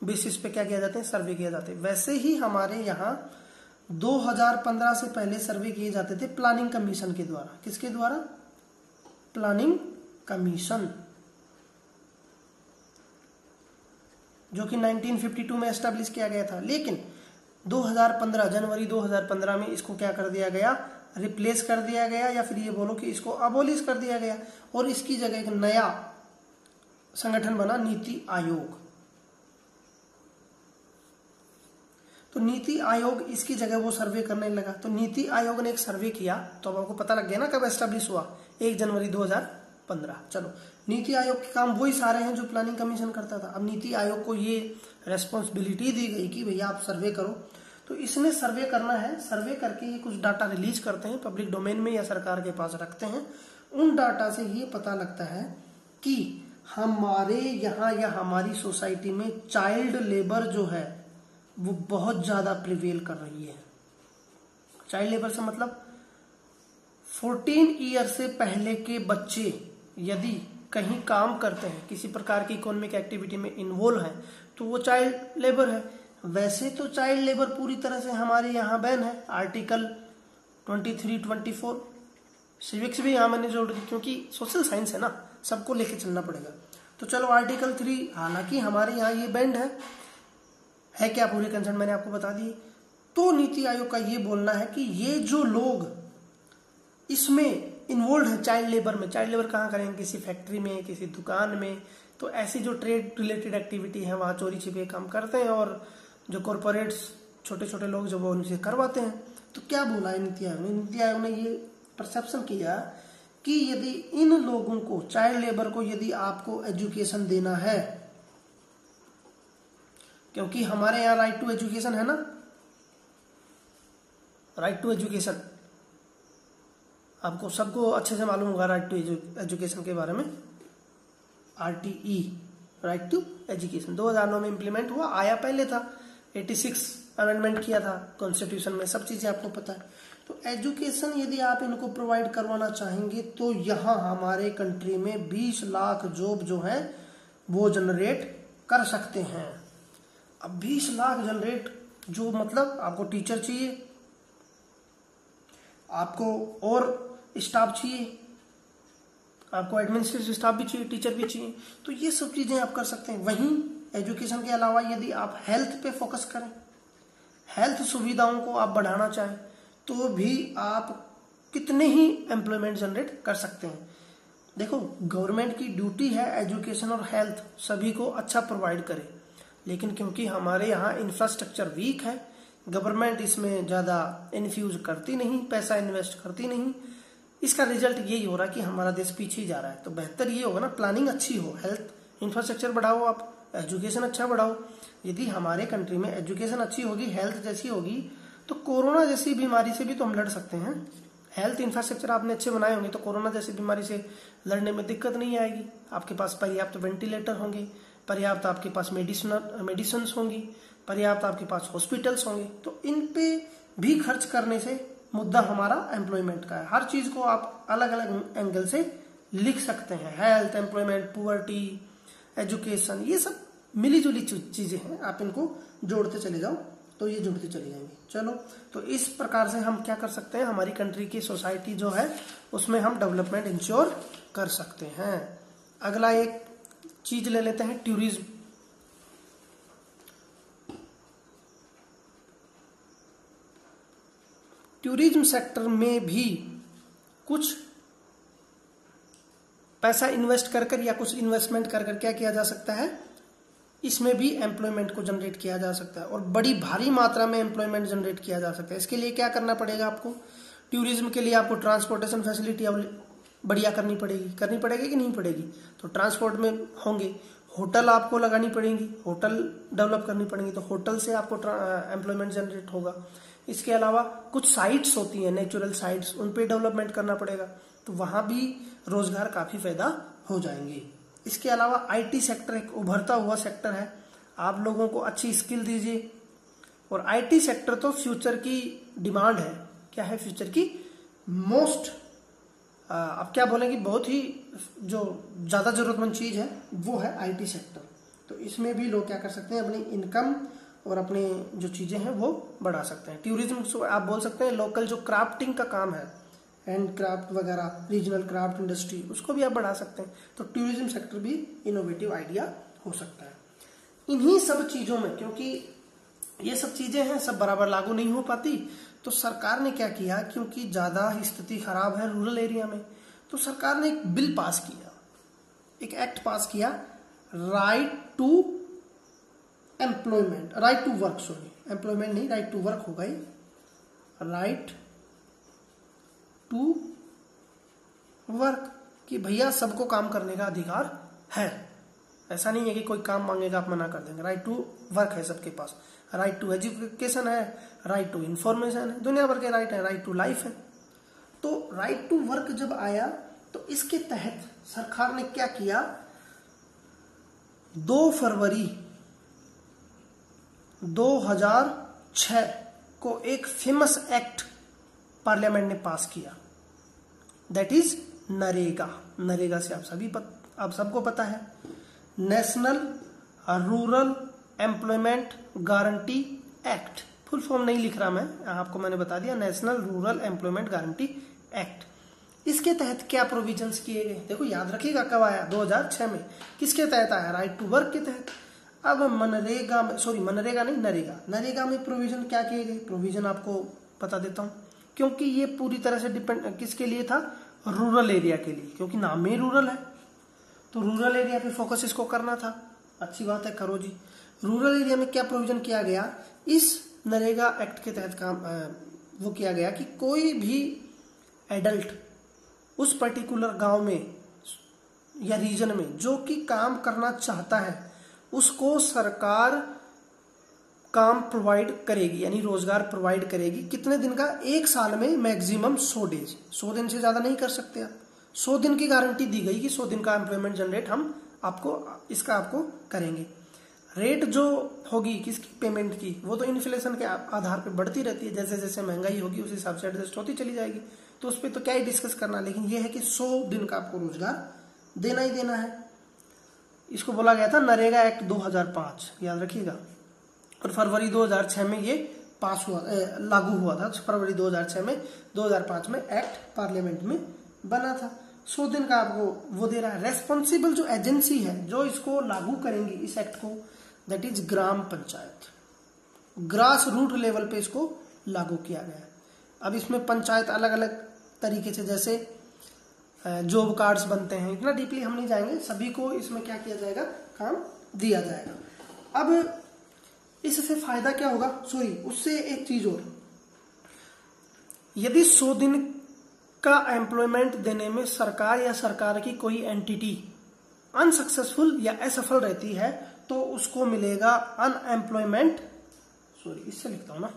बेसिस पे क्या किया जाते हैं, सर्वे किए जाते हैं। वैसे ही हमारे यहाँ 2015 से पहले सर्वे किए जाते थे प्लानिंग कमीशन के द्वारा। किसके द्वारा? प्लानिंग कमीशन, जो कि 1952 में एस्टेब्लिश किया गया था। लेकिन 2015 जनवरी 2015 में इसको क्या कर दिया गया? रिप्लेस कर दिया गया, या फिर ये बोलो कि इसको अबोलिश कर दिया गया, और इसकी जगह एक नया संगठन बना, नीति आयोग। तो नीति आयोग इसकी जगह वो सर्वे करने लगा। तो नीति आयोग ने एक सर्वे किया, तो अब आपको पता लग गया ना कब एस्टेब्लिश हुआ, 1 जनवरी 2015। चलो, नीति आयोग के काम वही सारे हैं जो प्लानिंग कमीशन करता था। अब नीति आयोग को ये रेस्पॉन्सिबिलिटी दी गई कि भैया आप सर्वे करो। तो इसने सर्वे करना है, सर्वे करके ये कुछ डाटा रिलीज करते हैं पब्लिक डोमेन में या सरकार के पास रखते हैं। उन डाटा से ये पता लगता है कि हमारे यहाँ या हमारी सोसाइटी में चाइल्ड लेबर जो है वो बहुत ज्यादा प्रिवेल कर रही है। चाइल्ड लेबर से मतलब 14 ईयर से पहले के बच्चे यदि कहीं काम करते हैं, किसी प्रकार की इकोनॉमिक एक्टिविटी में इन्वॉल्व हैं, तो वो चाइल्ड लेबर है। वैसे तो चाइल्ड लेबर पूरी तरह से हमारे यहाँ बैन है, आर्टिकल 23, 24। सिविक्स भी यहाँ मैंने जोड़ दी क्योंकि सोशल साइंस है ना, सबको लेके चलना पड़ेगा। तो चलो आर्टिकल 3 हालांकि हमारे यहाँ ये बैंड है क्या पूरे कंसर्न मैंने आपको बता दी। तो नीति आयोग का ये बोलना है कि ये जो लोग इसमें इन्वॉल्व है चाइल्ड लेबर में, चाइल्ड लेबर कहाँ करेंगे, किसी फैक्ट्री में, किसी दुकान में, तो ऐसी जो ट्रेड रिलेटेड एक्टिविटी है वहाँ चोरी छिपे काम करते हैं और जो कॉरपोरेट्स छोटे छोटे लोग जो वो उनसे करवाते हैं। तो क्या बोला है नीति आयोग ने? नीति आयोग ने ये परसेप्शन किया कि यदि इन लोगों को, चाइल्ड लेबर को, यदि आपको एजुकेशन देना है, क्योंकि हमारे यहाँ राइट टू एजुकेशन है ना, राइट टू एजुकेशन आपको सबको अच्छे से मालूम होगा, राइट टू एजुकेशन के बारे में। RTE राइट टू एजुकेशन 2009 में इंप्लीमेंट हुआ, आया पहले था, 86 अमेंडमेंट किया था कॉन्स्टिट्यूशन में, सब चीजें आपको पता है। तो एजुकेशन यदि आप इनको प्रोवाइड करवाना चाहेंगे तो यहाँ हमारे कंट्री में 20 लाख जॉब जो है वो जनरेट कर सकते हैं। अब 20 लाख जनरेट जो मतलब आपको टीचर चाहिए, आपको और स्टाफ चाहिए, आपको एडमिनिस्ट्रेटिव स्टाफ भी चाहिए, टीचर भी चाहिए, तो ये सब चीजें आप कर सकते हैं। वहीं एजुकेशन के अलावा यदि आप हेल्थ पे फोकस करें, हेल्थ सुविधाओं को आप बढ़ाना चाहें, तो भी आप कितने ही एम्प्लॉयमेंट जनरेट कर सकते हैं। देखो गवर्नमेंट की ड्यूटी है एजुकेशन और हेल्थ सभी को अच्छा प्रोवाइड करे, लेकिन क्योंकि हमारे यहाँ इंफ्रास्ट्रक्चर वीक है, गवर्नमेंट इसमें ज्यादा इन्फ्यूज करती नहीं, पैसा इन्वेस्ट करती नहीं, इसका रिजल्ट यही हो रहा है कि हमारा देश पीछे जा रहा है। तो बेहतर ये होगा ना, प्लानिंग अच्छी हो, हेल्थ इंफ्रास्ट्रक्चर बढ़ाओ, आप एजुकेशन अच्छा बढ़ाओ। यदि हमारे कंट्री में एजुकेशन अच्छी होगी, हेल्थ जैसी होगी, तो कोरोना जैसी बीमारी से भी तो हम लड़ सकते हैं। हेल्थ इंफ्रास्ट्रक्चर आपने अच्छे बनाए होंगे तो कोरोना जैसी बीमारी से लड़ने में दिक्कत नहीं आएगी। आपके पास पर्याप्त वेंटिलेटर होंगे, पर्याप्त आपके पास मेडिसिन होंगी, पर्याप्त आपके पास हॉस्पिटल्स होंगे। तो इन पे भी खर्च करने से मुद्दा हमारा एम्प्लॉयमेंट का है। हर चीज को आप अलग अलग एंगल से लिख सकते हैं, हेल्थ, एम्प्लॉयमेंट, पुअर्टी, एजुकेशन, ये सब मिली जुली चीजें हैं, आप इनको जोड़ते चले जाओ तो ये जुड़ते चले जाएंगे। चलो, तो इस प्रकार से हम क्या कर सकते हैं, हमारी कंट्री की सोसाइटी जो है उसमें हम डेवलपमेंट इंश्योर कर सकते हैं। अगला एक चीज ले लेते हैं, टूरिज्म। टूरिज्म सेक्टर में भी कुछ पैसा इन्वेस्ट कर या कुछ इन्वेस्टमेंट कर क्या किया जा सकता है, इसमें भी एम्प्लॉयमेंट को जनरेट किया जा सकता है और बड़ी भारी मात्रा में एम्प्लॉयमेंट जनरेट किया जा सकता है। इसके लिए क्या करना पड़ेगा आपको, टूरिज्म के लिए आपको ट्रांसपोर्टेशन फैसिलिटी बढ़िया करनी पड़ेगी कि नहीं पड़ेगी? तो ट्रांसपोर्ट में होंगे, होटल आपको लगानी पड़ेंगी, होटल डेवलप करनी पड़ेंगी, तो होटल से आपको एम्प्लॉयमेंट जनरेट होगा। इसके अलावा कुछ साइट्स होती हैं, नेचुरल साइट्स, उन पे डेवलपमेंट करना पड़ेगा, तो वहां भी रोजगार काफी पैदा हो जाएंगे। इसके अलावा IT सेक्टर एक उभरता हुआ सेक्टर है, आप लोगों को अच्छी स्किल दीजिए, और IT सेक्टर तो फ्यूचर की डिमांड है। क्या है फ्यूचर की मोस्ट, अब क्या बोलेंगे, बहुत ही जो ज्यादा जरूरतमंद चीज है वो है IT सेक्टर। तो इसमें भी लोग क्या कर सकते हैं, अपनी इनकम और अपने जो चीजें हैं वो बढ़ा सकते हैं। टूरिज्म आप बोल सकते हैं लोकल जो क्राफ्टिंग का काम है, हैंड क्राफ्ट वगैरह, रीजनल क्राफ्ट इंडस्ट्री, उसको भी आप बढ़ा सकते हैं। तो टूरिज्म सेक्टर भी इनोवेटिव आइडिया हो सकता है। इन्हीं सब चीजों में, क्योंकि ये सब चीजें हैं सब बराबर लागू नहीं हो पाती, तो सरकार ने क्या किया, क्योंकि ज्यादा स्थिति खराब है रूरल एरिया में, तो सरकार ने एक बिल पास किया, एक एक्ट पास किया, right to employment, right to work, sorry employment नहीं, राइट टू वर्क होगा ये, राइट टू वर्क, कि भैया सबको काम करने का अधिकार है। ऐसा नहीं है कि कोई काम मांगेगा आप मना कर देंगे, राइट टू वर्क है सबके पास, राइट टू एजुकेशन है, राइट टू इंफॉर्मेशन है, दुनिया भर के राइट है, राइट टू लाइफ है। तो राइट टू वर्क जब आया तो इसके तहत सरकार ने क्या किया, 2 फरवरी 2006 को एक फेमस एक्ट पार्लियामेंट ने पास किया, दैट इज नरेगा। नरेगा से आप सबको पता है, national rural employment guarantee act, full form नहीं लिख रहा मैं, आपको मैंने बता दिया, national rural employment guarantee act. इसके तहत क्या प्रोविजंस किए गए, देखो याद रखिएगा कब आया, 2006 में। किसके तहत आया, राइट टू वर्क के तहत। अब मनरेगा में, सॉरी मनरेगा नहीं, नरेगा में प्रोविजन क्या किए गए, प्रोविजन आपको बता देता हूं, क्योंकि ये पूरी तरह से डिपेंड किसके लिए था, रूरल एरिया के लिए, क्योंकि नाम में रूरल है, तो रूरल एरिया पे फोकस इसको करना था। अच्छी बात है, करो जी। रूरल एरिया में क्या प्रोविजन किया गया, इस नरेगा एक्ट के तहत काम वो किया गया कि कोई भी एडल्ट उस पर्टिकुलर गांव में या रीजन में जो कि काम करना चाहता है, उसको सरकार काम प्रोवाइड करेगी, यानी रोजगार प्रोवाइड करेगी। कितने दिन का, एक साल में मैक्सिमम 100 डेज, 100 दिन से ज्यादा नहीं कर सकते आप। 100 दिन की गारंटी दी गई कि 100 दिन का एम्प्लॉयमेंट जनरेट हम इसका आपको करेंगे। रेट जो होगी किसकी, पेमेंट की, वो तो इन्फ्लेशन के आधार पे बढ़ती रहती है, जैसे जैसे महंगाई होगी उस हिसाब से एडजस्ट होती चली जाएगी, तो उस पर तो क्या ही डिस्कस करना। लेकिन ये है कि 100 दिन का आपको रोजगार देना ही देना है। इसको बोला गया था नरेगा एक्ट 2005, याद रखिएगा, और फरवरी 2006 में ये पास हुआ, लागू हुआ था। फरवरी 2006 में, 2005 में एक्ट पार्लियामेंट में बना था। 100 दिन का आपको वो दे रहा है। रेस्पॉन्सिबल जो एजेंसी है जो इसको लागू करेंगी इस एक्ट को, that is Gram Panchayat. Grass root level पे इसको लागू किया गया है। अब इसमें पंचायत अलग अलग तरीके से, जैसे जॉब कार्ड्स बनते हैं, इतना डीपली हम नहीं जाएंगे, सभी को इसमें क्या किया जाएगा, काम दिया जाएगा। अब इससे फायदा क्या होगा, सॉरी उससे एक चीज और, यदि 100 दिन का एम्प्लॉयमेंट देने में सरकार या सरकार की कोई एंटिटी अनसक्सेसफुल या असफल रहती है, तो उसको मिलेगा अनएम्प्लॉयमेंट, सॉरी इससे लिखता हूं ना,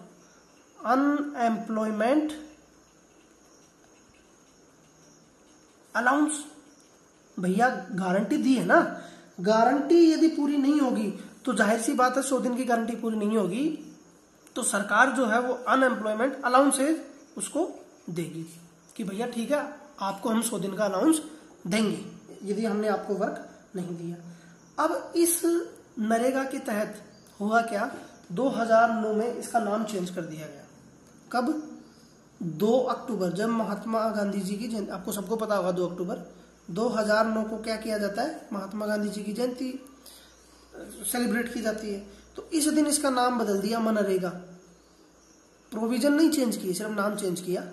अनएम्प्लॉयमेंट अलाउंस। भैया गारंटी दी है ना, गारंटी यदि पूरी नहीं होगी तो जाहिर सी बात है 100 दिन की गारंटी पूरी नहीं होगी तो सरकार जो है वो अनएम्प्लॉयमेंट अलाउंसेज उसको देगी कि भैया ठीक है आपको हम 100 दिन का अलाउंस देंगे यदि हमने आपको वर्क नहीं दिया। अब इस नरेगा के तहत हुआ क्या, 2009 में इसका नाम चेंज कर दिया गया। कब, 2 अक्टूबर, जब महात्मा गांधी जी की जयंती, आपको सबको पता होगा 2 अक्टूबर 2009 को क्या किया जाता है, महात्मा गांधी जी की जयंती सेलिब्रेट की जाती है। तो इस दिन इसका नाम बदल दिया मनरेगा, प्रोविजन नहीं चेंज की, सिर्फ नाम चेंज किया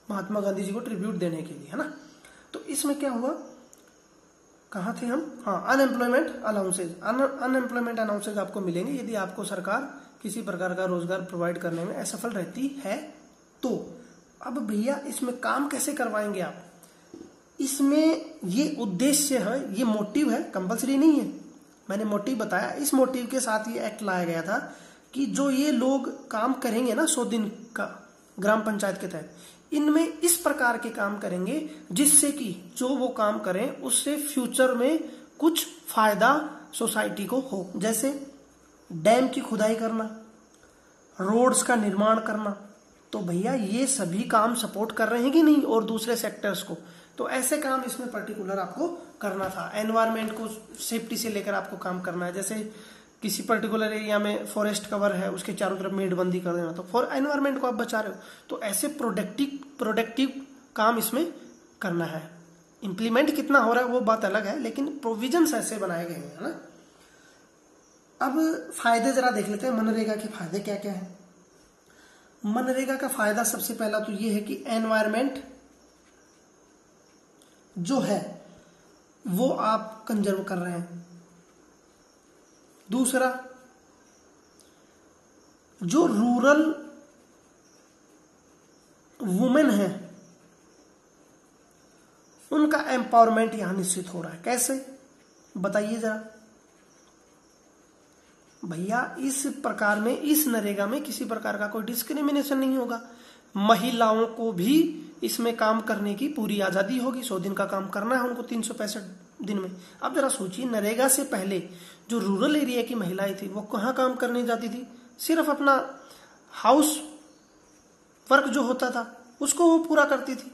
महात्मा गांधी जी को ट्रिब्यूट देने के लिए, है ना। तो इसमें क्या हुआ, कहाँ थे हम, हाँ, अनएम्प्लॉयमेंट अलाउंसेज। अनएम्प्लॉयमेंट अलाउंसेज आपको मिलेंगे यदि आपको सरकार किसी प्रकार का रोजगार प्रोवाइड करने में असफल रहती है तो। अब भैया इसमें काम कैसे करवाएंगे आप, इसमें ये उद्देश्य है, ये मोटिव है, कंपलसरी नहीं है, मैंने मोटिव बताया। इस मोटिव के साथ ये एक्ट लाया गया था कि जो ये लोग काम करेंगे ना 100 दिन का ग्राम पंचायत के तहत, इनमें इस प्रकार के काम करेंगे जिससे कि जो वो काम करें उससे फ्यूचर में कुछ फायदा सोसाइटी को हो, जैसे डैम की खुदाई करना, रोड्स का निर्माण करना। तो भैया ये सभी काम सपोर्ट कर रहे हैं कि नहीं, और दूसरे सेक्टर्स को, तो ऐसे काम इसमें पर्टिकुलर आपको करना था। एनवायरमेंट को सेफ्टी से लेकर आपको काम करना है, जैसे किसी पर्टिकुलर एरिया में फॉरेस्ट कवर है उसके चारों तरफ मेड़बंदी कर देना, तो फॉर एनवायरमेंट को आप बचा रहे हो। तो ऐसे प्रोडक्टिव काम इसमें करना है। इंप्लीमेंट कितना हो रहा है वो बात अलग है, लेकिन प्रोविजंस ऐसे बनाए गए हैं, है ना। अब फायदे जरा देख लेते हैं, मनरेगा के फायदे क्या क्या है। मनरेगा का फायदा सबसे पहला तो ये है कि एनवायरमेंट जो है वो आप कंजर्व कर रहे हैं। दूसरा, जो रूरल वुमेन है उनका एम्पावरमेंट यहां निश्चित हो रहा है। कैसे बताइए जरा भैया। इस प्रकार में, इस नरेगा में किसी प्रकार का कोई डिस्क्रिमिनेशन नहीं होगा, महिलाओं को भी इसमें काम करने की पूरी आजादी होगी। 100 दिन का काम करना है उनको 365 दिन में। अब जरा सोचिए, नरेगा से पहले जो रूरल एरिया की महिलाएं थी वो कहाँ काम करने जाती थी, सिर्फ अपना हाउस वर्क जो होता था उसको वो पूरा करती थी,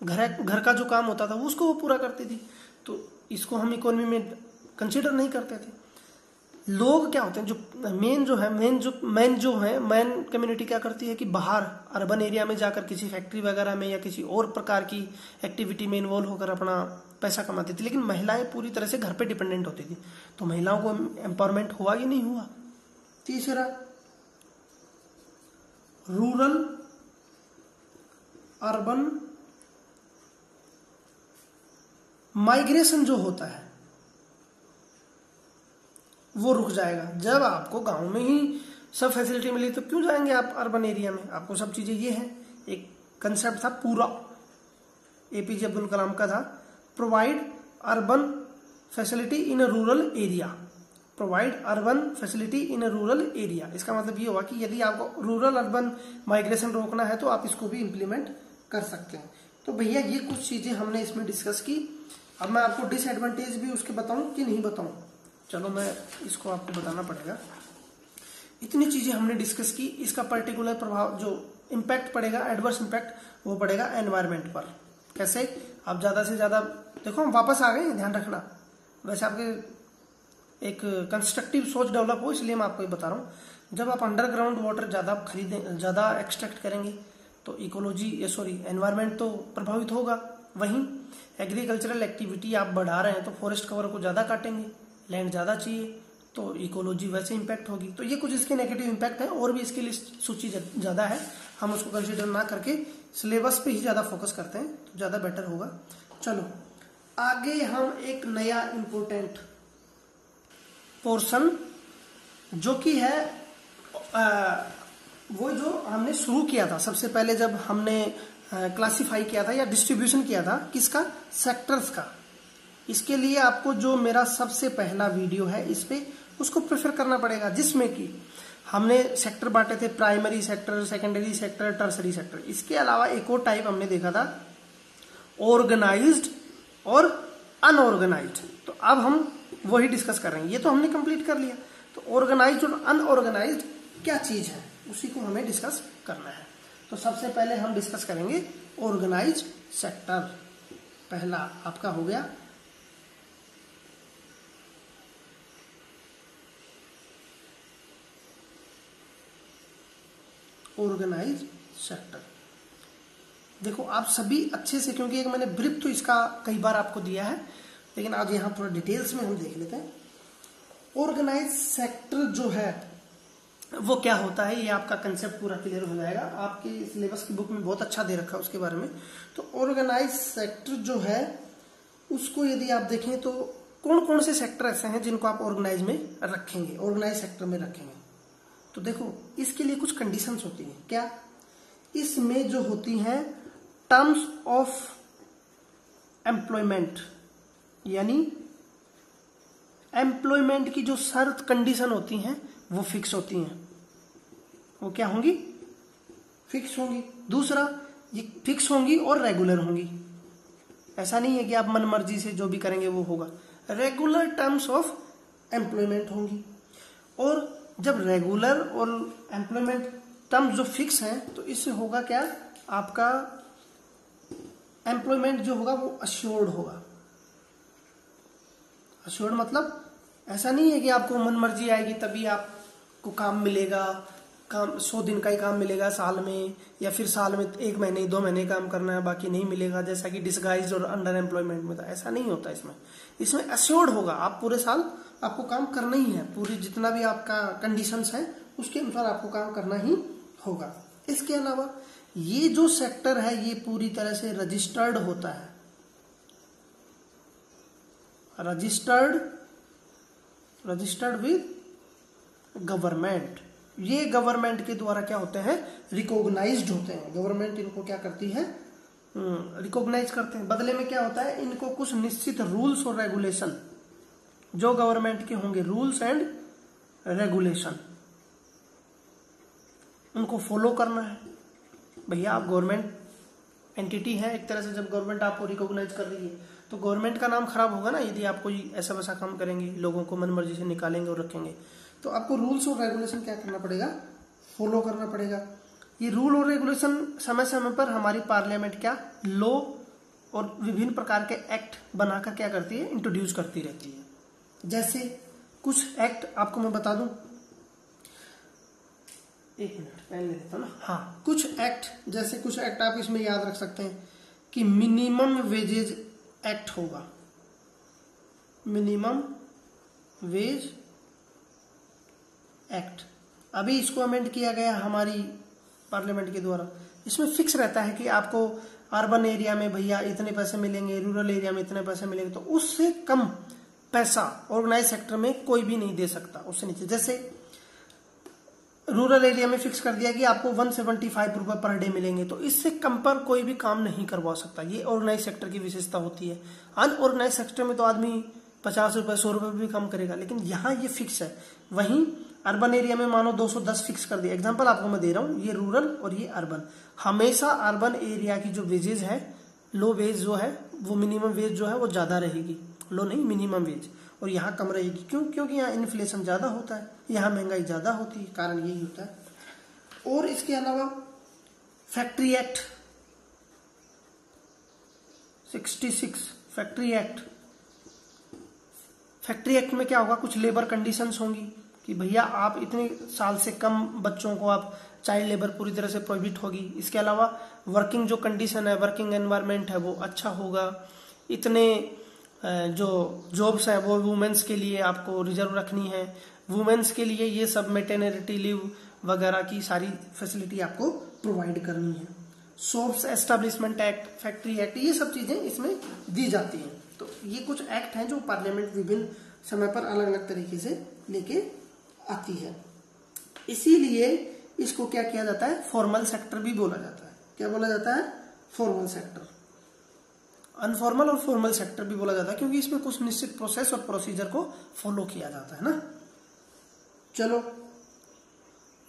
घर का जो काम होता था उसको वो पूरा करती थी। तो इसको हम इकोनॉमी में कंसीडर नहीं करते थे। लोग क्या होते हैं, जो मेन कम्युनिटी क्या करती है कि बाहर अर्बन एरिया में जाकर किसी फैक्ट्री वगैरह में या किसी और प्रकार की एक्टिविटी में इन्वॉल्व होकर अपना पैसा कमाती थी, लेकिन महिलाएं पूरी तरह से घर पे डिपेंडेंट होती थी। तो महिलाओं को एम्पावरमेंट हुआ कि नहीं हुआ। तीसरा, रूरल अर्बन माइग्रेशन जो होता है वो रुक जाएगा। जब आपको गांव में ही सब फैसिलिटी मिली तो क्यों जाएंगे आप अर्बन एरिया में, आपको सब चीजें। ये है एक कंसेप्ट था पूरा एपीजे अब्दुल कलाम का था, provide urban facility in a rural area, provide urban facility in a rural area. इसका मतलब ये हुआ कि यदि आपको रूरल अर्बन माइग्रेशन रोकना है तो आप इसको भी इम्प्लीमेंट कर सकते हैं। तो भैया ये कुछ चीजें हमने इसमें डिस्कस की। अब मैं आपको डिसएडवांटेज भी उसके बताऊं कि नहीं बताऊं, चलो मैं इसको आपको बताना पड़ेगा। इतनी चीजें हमने डिस्कस की, इसका पर्टिकुलर प्रभाव जो इम्पैक्ट पड़ेगा, एडवर्स इम्पैक्ट, वो पड़ेगा एनवायरमेंट पर। कैसे, आप ज्यादा से ज्यादा देखो, हम वापस आ गए, ध्यान रखना। वैसे आपके एक कंस्ट्रक्टिव सोच डेवलप हो, इसलिए मैं आपको ये बता रहा हूँ। जब आप अंडरग्राउंड वाटर ज्यादा एक्सट्रैक्ट करेंगे तो इकोलॉजी एनवायरमेंट तो प्रभावित होगा। वहीं एग्रीकल्चरल एक्टिविटी आप बढ़ा रहे हैं तो फॉरेस्ट कवर को ज्यादा काटेंगे, लैंड ज्यादा चाहिए तो इकोलॉजी वैसे इम्पैक्ट होगी। तो ये कुछ इसके नेगेटिव इम्पैक्ट है, और भी इसकी लिस्ट सूची ज्यादा है, हम उसको कंसिडर ना करके सिलेबस पे ही ज्यादा फोकस करते हैं तो ज्यादा बेटर होगा। चलो आगे हम एक नया इंपोर्टेंट पोर्शन जो कि है वो जो हमने शुरू किया था सबसे पहले जब हमने क्लासिफाई किया था या डिस्ट्रीब्यूशन किया था किसका, सेक्टर्स का। इसके लिए आपको जो मेरा सबसे पहला वीडियो है इस पे उसको प्रेफर करना पड़ेगा, जिसमें कि हमने सेक्टर बांटे थे, primary sector, secondary sector, tertiary sector. इसके अलावा एक और टाइप हमने देखा था, ऑर्गेनाइज्ड और अनऑर्गेनाइज्ड। तो अब हम वही डिस्कस कर रहे हैं। ये तो हमने कंप्लीट कर लिया, तो ऑर्गेनाइज्ड और अनऑर्गेनाइज्ड क्या चीज है उसी को हमें डिस्कस करना है। तो सबसे पहले हम डिस्कस करेंगे ऑर्गेनाइज्ड सेक्टर। पहला आपका हो गया ऑर्गेनाइज्ड सेक्टर। देखो आप सभी अच्छे से, क्योंकि एक मैंने ब्रीफ तो इसका कई बार आपको दिया है, लेकिन आज यहां थोड़ा डिटेल्स में हम देख लेते हैं। ऑर्गेनाइज्ड सेक्टर जो है वो क्या होता है, ये आपका कंसेप्ट पूरा क्लियर हो जाएगा। आपके सिलेबस की बुक में बहुत अच्छा दे रखा है उसके बारे में। तो ऑर्गेनाइज्ड सेक्टर जो है उसको यदि आप देखें तो कौन कौन से सेक्टर ऐसे हैं जिनको आप ऑर्गेनाइज में रखेंगे, ऑर्गेनाइज सेक्टर में रखेंगे। तो देखो इसके लिए कुछ कंडीशंस होती हैं। क्या, इसमें जो होती हैं टर्म्स ऑफ एम्प्लॉयमेंट, यानी एम्प्लॉयमेंट की जो शर्त कंडीशन होती हैं वो फिक्स होती हैं। वो क्या होंगी, फिक्स होंगी। दूसरा, ये फिक्स होंगी और रेगुलर होंगी। ऐसा नहीं है कि आप मन मर्जी से जो भी करेंगे वो होगा। रेगुलर टर्म्स ऑफ एम्प्लॉयमेंट होंगी। और जब रेगुलर और एम्प्लॉयमेंट टर्म्स जो फिक्स हैं तो इससे होगा क्या, आपका एम्प्लॉयमेंट जो होगा वो अश्योर्ड होगा। अश्योर्ड मतलब ऐसा नहीं है कि आपको मन मर्जी आएगी तभी आपको काम मिलेगा, काम 100 दिन का ही काम मिलेगा साल में, या फिर साल में 1 महीने 2 महीने काम करना है बाकी नहीं मिलेगा, जैसा कि डिसगाइज और अंडर एम्प्लॉयमेंट में था। ऐसा नहीं होता इसमें अश्योर्ड होगा, आप पूरे साल आपको काम करना ही है, पूरी जितना भी आपका कंडीशंस है उसके अनुसार आपको काम करना ही होगा। इसके अलावा ये जो सेक्टर है ये पूरी तरह से रजिस्टर्ड होता है, रजिस्टर्ड विद गवर्नमेंट। ये गवर्नमेंट के द्वारा क्या होते हैं, रिकॉग्नाइज्ड होते हैं। गवर्नमेंट इनको क्या करती है, रिकॉग्नाइज करते हैं। बदले में क्या होता है, इनको कुछ निश्चित रूल्स और रेगुलेशन जो गवर्नमेंट के होंगे, रूल्स एंड रेगुलेशन, उनको फॉलो करना है। भैया आप गवर्नमेंट एंटिटी है एक तरह से, जब गवर्नमेंट आपको रिकॉग्नाइज कर रही है तो गवर्नमेंट का नाम खराब होगा ना यदि आप कोई ऐसा वैसा काम करेंगे, लोगों को मन मर्जी से निकालेंगे और रखेंगे। तो आपको रूल्स और रेगुलेशन क्या करना पड़ेगा, फॉलो करना पड़ेगा। ये रूल और रेगुलेशन समय समय पर हमारी पार्लियामेंट क्या लॉ और विभिन्न प्रकार के एक्ट बनाकर क्या करती है, इंट्रोड्यूस करती रहती है। जैसे कुछ एक्ट आपको मैं बता दूं, एक मिनट पहले देता हूं ना। हाँ, कुछ एक्ट, जैसे कुछ एक्ट आप इसमें याद रख सकते हैं कि मिनिमम वेजेज एक्ट होगा, मिनिमम वेज एक्ट। अभी इसको अमेंड किया गया हमारी पार्लियामेंट के द्वारा। इसमें फिक्स रहता है कि आपको अर्बन एरिया में भैया इतने पैसे मिलेंगे, रूरल एरिया में इतने पैसे मिलेंगे, तो उससे कम पैसा ऑर्गेनाइज सेक्टर में कोई भी नहीं दे सकता, उससे नीचे। जैसे रूरल एरिया में फिक्स कर दिया कि आपको 175 रुपए पर डे मिलेंगे, तो इससे कम पर कोई भी काम नहीं करवा सकता। ये ऑर्गेनाइज सेक्टर की विशेषता होती है। अनऑर्गेनाइज सेक्टर में तो आदमी 50 रुपए 100 रुपए भी कम करेगा, लेकिन यहाँ ये फिक्स है। वहीं अर्बन एरिया में मानो 210 फिक्स कर दिया। एग्जांपल आपको मैं दे रहा हूँ, ये रूरल और ये अर्बन। हमेशा अर्बन एरिया की जो वेजेज है, लो वेज जो है वो मिनिमम वेज जो है वो ज्यादा रहेगी, लो नहीं मिनिमम वेज, और यहाँ कम रहेगी। क्यों? क्योंकि यहाँ इन्फ्लेशन ज्यादा होता है, यहाँ महंगाई ज्यादा होती है, कारण यही होता है। और इसके अलावा factory act 66, factory act, factory act में क्या होगा, कुछ लेबर कंडीशंस होंगी कि भैया आप इतने साल से कम बच्चों को आप, चाइल्ड लेबर पूरी तरह से प्रोहिबिट होगी। इसके अलावा वर्किंग जो कंडीशन है, वर्किंग एनवायरनमेंट है वो अच्छा होगा। इतने जो जॉब्स है वो वुमेन्स के लिए आपको रिजर्व रखनी है, वुमेन्स के लिए ये सब मैटरनिटी लीव वगैरह की सारी फैसिलिटी आपको प्रोवाइड करनी है। Shops establishment act, factory act, ये सब चीजें इसमें दी जाती हैं। तो ये कुछ एक्ट हैं जो पार्लियामेंट विभिन्न समय पर अलग अलग तरीके से लेके आती है। इसीलिए इसको क्या किया जाता है, फॉर्मल सेक्टर भी बोला जाता है। क्या बोला जाता है? Formal sector. अनफॉर्मल और फॉर्मल सेक्टर भी बोला जाता है, क्योंकि इसमें कुछ निश्चित प्रोसेस और प्रोसीजर को फॉलो किया जाता है ना। चलो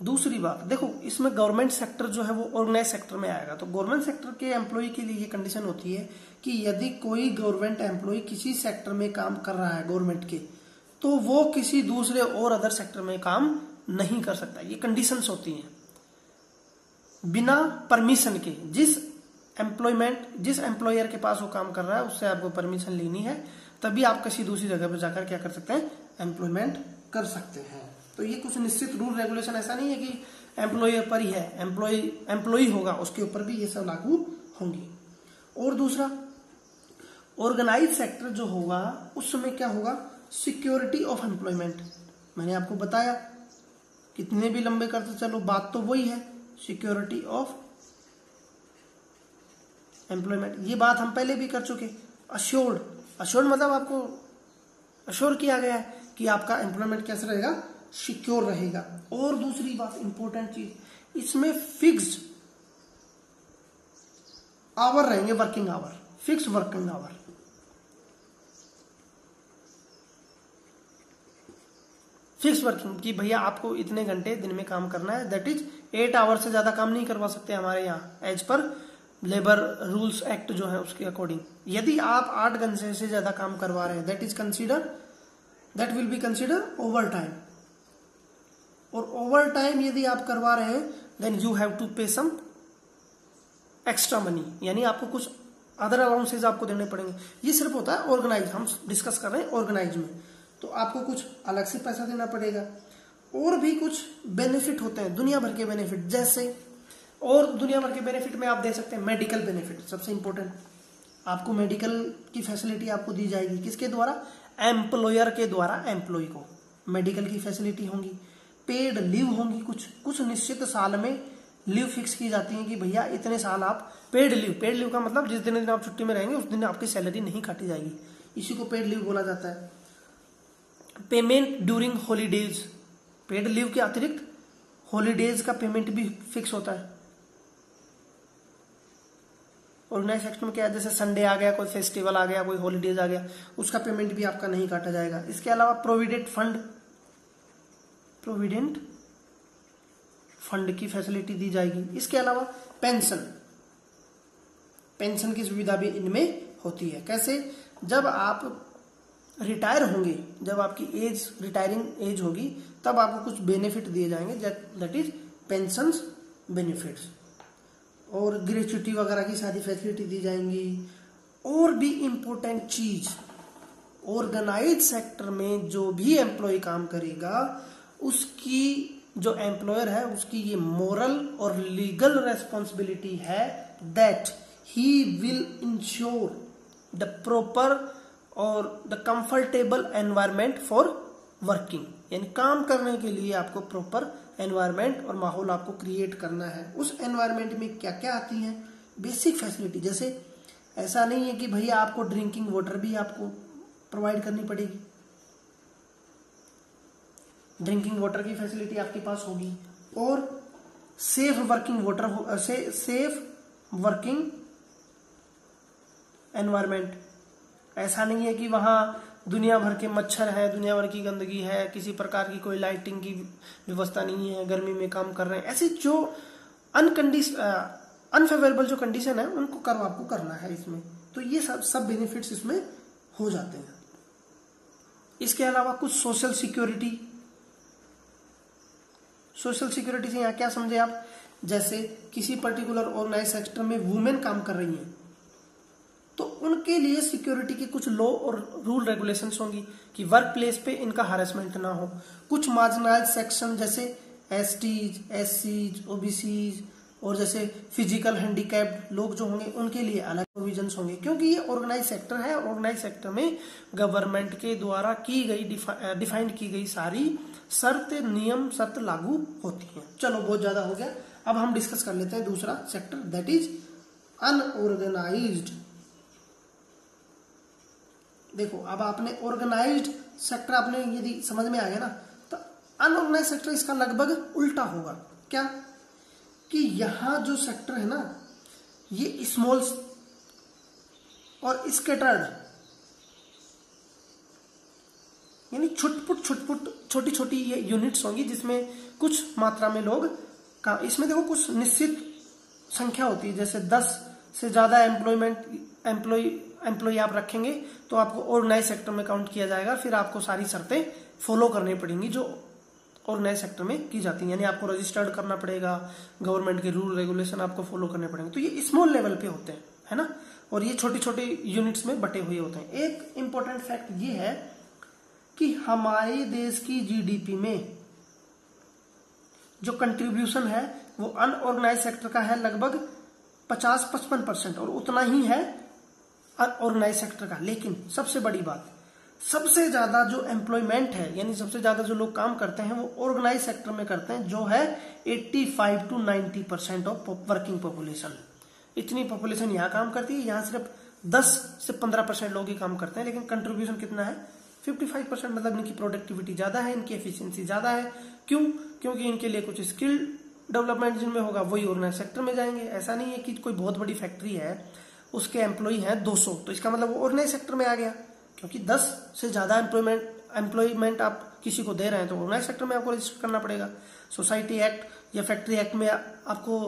दूसरी बात देखो, इसमें गवर्नमेंट सेक्टर जो है वो ऑर्गेनाइज सेक्टर में आएगा। तो गवर्नमेंट सेक्टर के एम्प्लॉय के लिए ये कंडीशन होती है कि यदि कोई गवर्नमेंट एम्प्लॉय किसी सेक्टर में काम कर रहा है गवर्नमेंट के, तो वो किसी दूसरे और अदर सेक्टर में काम नहीं कर सकता। ये कंडीशंस होती हैं बिना परमिशन के। जिस एम्प्लॉयर के पास वो काम कर रहा है उससे आपको परमिशन लेनी है, तभी आप किसी दूसरी जगह पर जाकर क्या कर सकते हैं, एम्प्लॉयमेंट कर सकते हैं। तो ये कुछ निश्चित रूल रेगुलेशन, ऐसा नहीं है कि एम्प्लॉयर पर ही है, एम्प्लॉय होगा उसके ऊपर भी ये सब लागू होंगी। और दूसरा, ऑर्गेनाइज सेक्टर जो होगा उसमें क्या होगा, सिक्योरिटी ऑफ एम्प्लॉयमेंट। मैंने आपको बताया, कितने भी लंबे करते चलो बात तो वही है, सिक्योरिटी ऑफ एम्प्लॉयमेंट। ये बात हम पहले भी कर चुके। अश्योर्ड मतलब आपको अश्योर किया गया है कि आपका एम्प्लॉयमेंट कैसा रहेगा, सिक्योर रहेगा। और दूसरी बात इंपॉर्टेंट चीज, इसमें फिक्स्ड आवर रहेंगे, working hour, fixed working hour. Fix working कि भैया आपको इतने घंटे दिन में काम करना है, दैट इज 8 आवर से ज्यादा काम नहीं करवा सकते हमारे यहाँ, as per labour rules act जो है उसके अकॉर्डिंग। यदि आप 8 घंटे से ज्यादा काम करवा रहे हैं, that will be consider over time. और ओवर टाइम यदि आप करवा रहे हैं, देन यू हैव टू पे सम एक्स्ट्रा मनी, यानी आपको कुछ अदर अलाउंसेज आपको देने पड़ेंगे। ये सिर्फ होता है ऑर्गेनाइज, हम डिस्कस कर रहे हैं ऑर्गेनाइज में, तो आपको कुछ अलग से पैसा देना पड़ेगा। और भी कुछ बेनिफिट होते हैं, दुनिया भर के बेनिफिट, जैसे और दुनिया भर के बेनिफिट में आप दे सकते हैं मेडिकल बेनिफिट। सबसे इंपॉर्टेंट, आपको मेडिकल की फैसिलिटी आपको दी जाएगी, किसके द्वारा, एम्प्लॉयर के द्वारा एम्प्लॉय को मेडिकल की फैसिलिटी होंगी। पेड लीव होंगी, कुछ निश्चित साल में लीव फिक्स की जाती है कि भैया इतने साल आप पेड लीव का मतलब जिस दिन आप छुट्टी में रहेंगे उस दिन आपकी सैलरी नहीं काटी जाएगी, इसी को पेड लीव बोला जाता है। Payment during holidays, paid leave के अतिरिक्त हॉलीडेज का पेमेंट भी फिक्स होता है। ऑर्गेनाइज सेक्टर में क्या है, जैसे संडे आ गया, कोई फेस्टिवल आ गया, कोई हॉलीडेज आ गया, उसका पेमेंट भी आपका नहीं काटा जाएगा। इसके अलावा प्रोविडेंट फंड की फैसिलिटी दी जाएगी। इसके अलावा पेंशन की सुविधा भी इनमें होती है। कैसे, जब आप रिटायर होंगे, जब आपकी रिटायरिंग एज होगी, तब आपको कुछ बेनिफिट दिए जाएंगे, दैट इज पेंशन बेनिफिट्स। और ग्रेच्युटी वगैरह की सारी फैसिलिटी दी जाएंगी। और भी इंपॉर्टेंट चीज, ऑर्गेनाइज सेक्टर में जो भी एम्प्लॉय काम करेगा उसकी जो एम्प्लॉयर है उसकी ये मोरल और लीगल रेस्पॉन्सिबिलिटी है that he will ensure the proper और the comfortable environment for working, यानी काम करने के लिए आपको प्रॉपर एनवायरमेंट और माहौल आपको क्रिएट करना है। उस एनवायरमेंट में क्या क्या आती हैं, बेसिक फैसिलिटी, जैसे ऐसा नहीं है कि भैया आपको ड्रिंकिंग वाटर भी आपको प्रोवाइड करनी पड़ेगी, ड्रिंकिंग वाटर की फैसिलिटी आपके पास होगी और सेफ वर्किंग एनवायरमेंट। ऐसा नहीं है कि वहां दुनिया भर के मच्छर है, दुनिया भर की गंदगी है, किसी प्रकार की कोई लाइटिंग की व्यवस्था नहीं है, गर्मी में काम कर रहे हैं, ऐसी जो अनफेवरेबल जो कंडीशन है उनको आपको करना है इसमें। तो ये सब बेनिफिट्स इसमें हो जाते हैं। इसके अलावा कुछ सोशल सिक्योरिटी से यहाँ क्या समझे आप, जैसे किसी पर्टिकुलर ऑर्गेनाइज सेक्टर में वुमेन काम कर रही हैं तो उनके लिए सिक्योरिटी के कुछ लॉ और रूल रेगुलेशंस होंगी कि वर्क प्लेस पे इनका हरासमेंट ना हो। कुछ मार्जिनाइज्ड सेक्शन जैसे एसटीज, एससीज, ओबीसीज और जैसे फिजिकल हैंडीकैप्ड लोग जो होंगे उनके लिए अलग प्रोविजंस होंगे, क्योंकि ये ऑर्गेनाइज सेक्टर है। ऑर्गेनाइज सेक्टर में गवर्नमेंट के द्वारा की गई डिफाइंड की गई सारी नियम शर्त लागू होती हैं। चलो बहुत ज्यादा हो गया, अब हम डिस्कस कर लेते हैं दूसरा सेक्टर, दैट इज अनऑर्गेनाइज्ड। देखो अब आपने ऑर्गेनाइज्ड सेक्टर आपने यदि समझ में आ गया ना, तो अनऑर्गेनाइज्ड सेक्टर इसका लगभग उल्टा होगा। क्या कि यहां जो सेक्टर है ना ये स्मॉल और स्कैटर्ड, यानी छोटी छोटी ये यूनिट्स होंगी जिसमें कुछ मात्रा में लोग का, इसमें देखो कुछ निश्चित संख्या होती है, जैसे 10 से ज्यादा एम्प्लॉय आप रखेंगे तो आपको ऑर्गेनाइज सेक्टर में काउंट किया जाएगा। फिर आपको सारी शर्तें फॉलो करनी पड़ेंगी जो ऑर्गेनाइज सेक्टर में की जाती हैं, यानी आपको रजिस्टर्ड करना पड़ेगा, गवर्नमेंट के रूल रेगुलेशन आपको फॉलो करने पड़ेंगे। तो ये स्मॉल लेवल पे होते हैं, है ना, और ये छोटी छोटी यूनिट्स में बटे हुए होते हैं। एक इंपॉर्टेंट फैक्ट ये है कि हमारे देश की जीडीपी में जो कंट्रीब्यूशन है वो अनऑर्गेनाइज सेक्टर का है लगभग 50-55% और उतना ही है ऑर्गेनाइज सेक्टर का। लेकिन सबसे बड़ी बात, सबसे ज्यादा जो एम्प्लॉयमेंट है यानी सबसे ज्यादा जो लोग काम करते हैं वो ऑर्गेनाइज सेक्टर में करते हैं, जो है 85-90% ऑफ वर्किंग पॉपुलेशन। इतनी पॉपुलेशन यहाँ काम करती है, यहाँ सिर्फ 10 से 15% लोग ही काम करते हैं, लेकिन कंट्रीब्यूशन कितना है 55%। मतलब इनकी प्रोडक्टिविटी ज्यादा है, इनकी एफिशिएंसी ज्यादा है। क्यों? क्योंकि इनके लिए कुछ स्किल डेवलपमेंट जिनमें होगा वही ऑर्गेनाइज सेक्टर में जाएंगे। ऐसा नहीं है कि कोई बहुत बड़ी फैक्ट्री है उसके एम्प्लॉय हैं 200 तो इसका मतलब वो ऑर्गेनाइज सेक्टर में आ गया, क्योंकि 10 से ज्यादा एम्प्लॉयमेंट आप किसी को दे रहे हैं तो ऑर्गेनाइज सेक्टर में आपको रजिस्टर करना पड़ेगा। सोसाइटी एक्ट या फैक्ट्री एक्ट में आपको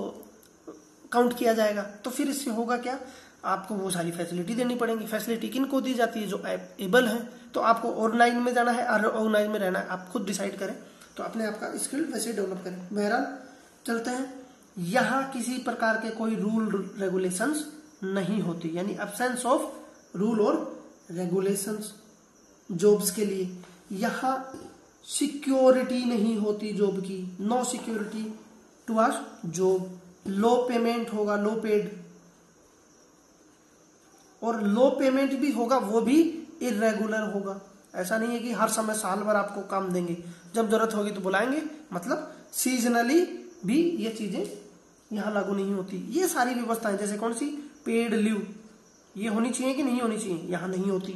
काउंट किया जाएगा। तो फिर इससे होगा क्या, आपको वो सारी फैसिलिटी देनी पड़ेगी। फैसिलिटी किन को दी जाती है? जो एबल है। तो आपको ऑर्गेनाइज में जाना है, अनऑर्गेनाइज में रहना है, आप खुद डिसाइड करें। तो अपने आपका स्किल वैसे डेवलप करें। बहरहाल चलते हैं, यहाँ किसी प्रकार के कोई रूल रेगुलेशंस नहीं होती, यानी एब्सेंस ऑफ रूल और रेगुलेशंस जॉब्स के लिए। यहाँ सिक्योरिटी नहीं होती जॉब की, no security to our job. Low payment होगा, लो पेड, और लो पेमेंट भी होगा वो भी इरेगुलर होगा। ऐसा नहीं है कि हर समय साल भर आपको काम देंगे, जब जरूरत होगी तो बुलाएंगे। मतलब सीजनली भी ये चीजें यहाँ लागू नहीं होती। ये सारी व्यवस्थाएं जैसे कौन सी, पेड लीव, ये होनी चाहिए कि नहीं होनी चाहिए, यहाँ नहीं होती।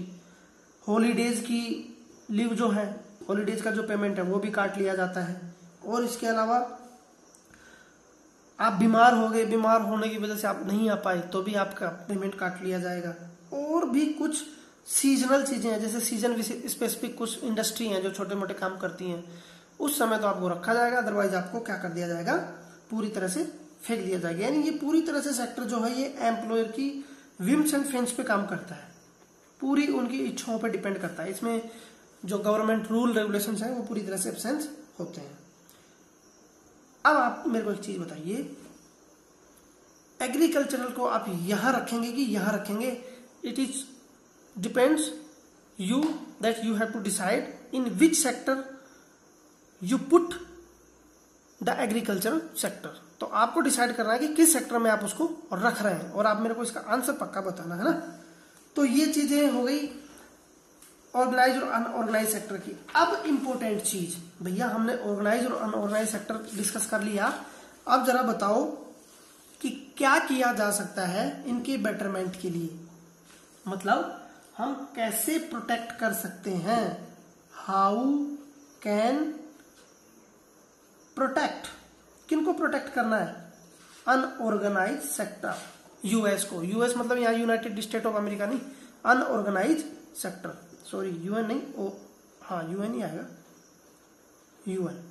हॉलीडेज की लीव जो है, हॉलीडेज का जो पेमेंट है वो भी काट लिया जाता है। और इसके अलावा आप बीमार हो गए, बीमार होने की वजह से आप नहीं आ पाए तो भी आपका पेमेंट काट लिया जाएगा। और भी कुछ सीजनल चीजें हैं, जैसे सीजन स्पेसिफिक कुछ इंडस्ट्री हैं जो छोटे मोटे काम करती हैं, उस समय तो आपको रखा जाएगा, अदरवाइज आपको क्या कर दिया जाएगा, पूरी तरह से फेंक दिया जाएगा। यानी ये पूरी तरह से सेक्टर जो है ये एम्प्लॉयर की विम्स एंड फेंस पे काम करता है, पूरी उनकी इच्छाओं पे डिपेंड करता है। इसमें जो गवर्नमेंट रूल रेगुलेशंस हैं वो पूरी तरह से एब्सेंस होते हैं। अब आप मेरे को एक चीज बताइए, एग्रीकल्चरल को आप यहां रखेंगे कि यहां रखेंगे? It is depends you have to decide in which sector you put the agricultural sector। तो आपको डिसाइड करना है कि किस सेक्टर में आप उसको रख रहे हैं, और आप मेरे को इसका आंसर पक्का बताना है ना। तो ये चीजें हो गई ऑर्गेनाइज और अनऑर्गेनाइज सेक्टर की। अब इंपॉर्टेंट चीज भैया, हमने ऑर्गेनाइज और अनऑर्गेनाइज सेक्टर डिस्कस कर लिया, अब जरा बताओ कि क्या किया जा सकता है इनके बेटरमेंट के लिए, मतलब हम कैसे प्रोटेक्ट कर सकते हैं। हाउ कैन प्रोटेक्ट, किनको प्रोटेक्ट करना है, अनऑर्गेनाइज सेक्टर, यूएस को, यूएस मतलब यहाँ यूनाइटेड स्टेट ऑफ अमेरिका नहीं, अनऑर्गेनाइज सेक्टर, सॉरी यूएन नहीं, ओ हाँ यूएन ही आएगा, यूएन,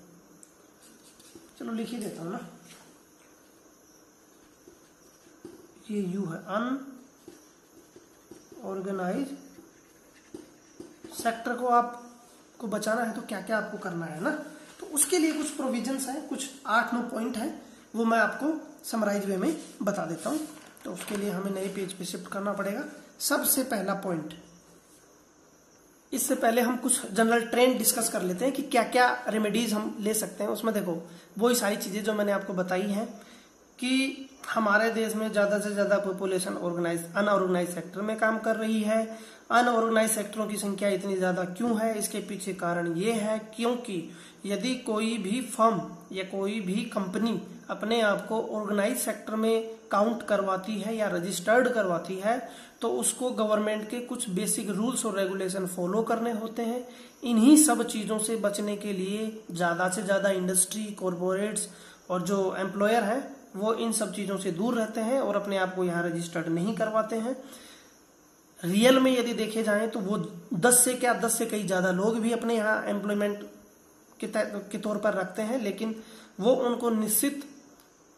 चलो लिख ही देता हूं ना, ये यू है, अनऑर्गेनाइज सेक्टर को आपको बचाना है तो क्या क्या आपको करना है ना। तो उसके लिए कुछ प्रोविजंस हैं, कुछ 8-9 पॉइंट हैं, वो मैं आपको समराइज वे में बता देता हूं। तो उसके लिए हमें नए पेज पे शिफ्ट करना पड़ेगा। सबसे पहला पॉइंट, इससे पहले हम कुछ जनरल ट्रेंड डिस्कस कर लेते हैं कि क्या क्या रेमेडीज हम ले सकते हैं। उसमें देखो वही सारी चीजें जो मैंने आपको बताई हैं कि हमारे देश में ज्यादा से ज्यादा पॉपुलेशन अनऑर्गेनाइज सेक्टर में काम कर रही है। अनऑर्गेनाइज सेक्टरों की संख्या इतनी ज्यादा क्यों है, इसके पीछे कारण ये है क्योंकि यदि कोई भी फर्म या कोई भी कंपनी अपने आप को ऑर्गेनाइज सेक्टर में काउंट करवाती है या रजिस्टर्ड करवाती है तो उसको गवर्नमेंट के कुछ बेसिक रूल्स और रेगुलेशन फॉलो करने होते हैं। इन्हीं सब चीजों से बचने के लिए ज्यादा से ज्यादा इंडस्ट्री, कॉरपोरेट्स और जो एम्प्लॉयर हैं वो इन सब चीजों से दूर रहते हैं और अपने आप को यहाँ रजिस्टर्ड नहीं करवाते हैं। रियल में यदि देखे जाएं तो वो 10 से कई ज्यादा लोग भी अपने यहाँ एम्प्लॉयमेंट के तौर पर रखते हैं, लेकिन वो उनको निश्चित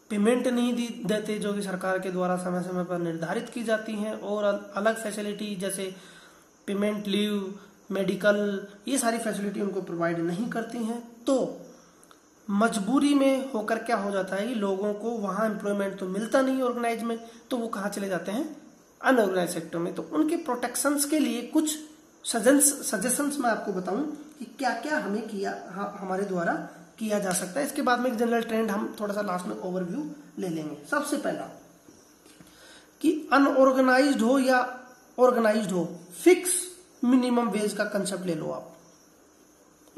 पेमेंट नहीं देते जो कि सरकार के द्वारा समय समय पर निर्धारित की जाती हैं, और अलग फैसिलिटी जैसे पेमेंट लीव, मेडिकल, ये सारी फैसिलिटी उनको प्रोवाइड नहीं करती हैं। तो मजबूरी में होकर क्या हो जाता है कि लोगों को वहां एम्प्लॉयमेंट तो मिलता नहीं ऑर्गेनाइज में, तो वो कहाँ चले जाते हैं, अनऑर्गेनाइज सेक्टर में। तो उनके प्रोटेक्शंस के लिए कुछ सजेशंस मैं आपको बताऊं कि क्या क्या हमें हमारे द्वारा किया जा सकता है। इसके बाद में एक जनरल ट्रेंड हम थोड़ा सा लास्ट में ओवरव्यू ले लेंगे। सबसे पहला कि अनऑर्गेनाइज्ड हो या ऑर्गेनाइज्ड हो, फिक्स मिनिमम वेज का कंसेप्ट ले लो आप।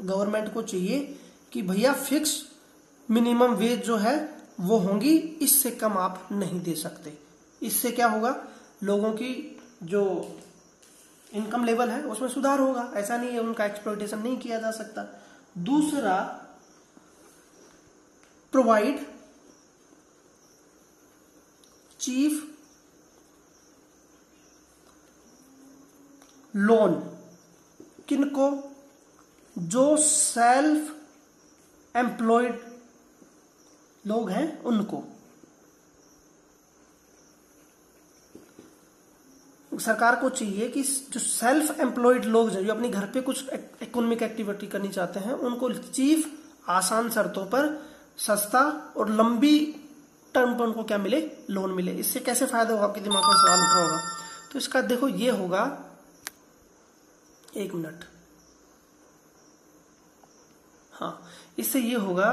गवर्नमेंट को चाहिए कि भैया फिक्स मिनिमम वेज जो है वो होंगी, इससे कम आप नहीं दे सकते। इससे क्या होगा, लोगों की जो इनकम लेवल है उसमें सुधार होगा, ऐसा नहीं है उनका एक्सप्लॉयटेशन नहीं किया जा सकता। दूसरा, प्रोवाइड चीफ लोन, किनको, जो सेल्फ एम्प्लॉयड लोग हैं उनको। सरकार को चाहिए कि जो सेल्फ एम्प्लॉयड लोग हैं, जो अपने घर पे कुछ इकोनॉमिक एक्टिविटी करनी चाहते हैं, उनको चीफ आसान शर्तों पर सस्ता और लंबी टर्म पर उनको क्या मिले, लोन मिले। इससे कैसे फायदा होगा, आपके दिमाग में सवाल उठ रहा होगा। तो इसका देखो ये होगा, एक मिनट, हाँ, इससे ये होगा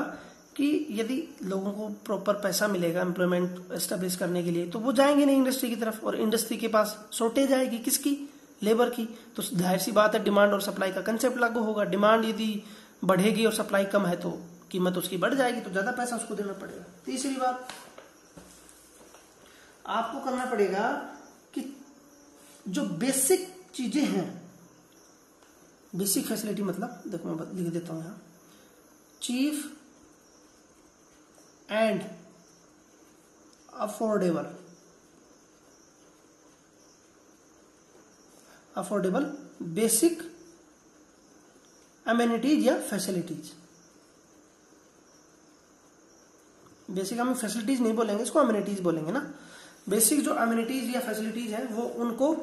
कि यदि लोगों को प्रॉपर पैसा मिलेगा एम्प्लॉयमेंट एस्टेब्लिश करने के लिए, तो वो जाएंगे नहीं इंडस्ट्री की तरफ, और इंडस्ट्री के पास शॉर्टेज आएगी किसकी, लेबर की। तो जाहिर सी बात है डिमांड और सप्लाई का कंसेप्ट लागू होगा। डिमांड यदि बढ़ेगी और सप्लाई कम है तो कीमत उसकी बढ़ जाएगी, तो ज्यादा पैसा उसको देना पड़ेगा। तीसरी बात, आपको करना पड़ेगा कि जो बेसिक चीजें हैं, बेसिक फैसिलिटी मतलब देखो मैं लिख देता हूं यहां, cheap and affordable basic amenities या फैसिलिटीज। बेसिक हम फैसिलिटीज नहीं बोलेंगे, इसको अमेनिटीज बोलेंगे ना। बेसिक जो अमेनिटीज या फैसिलिटीज हैं वो उनको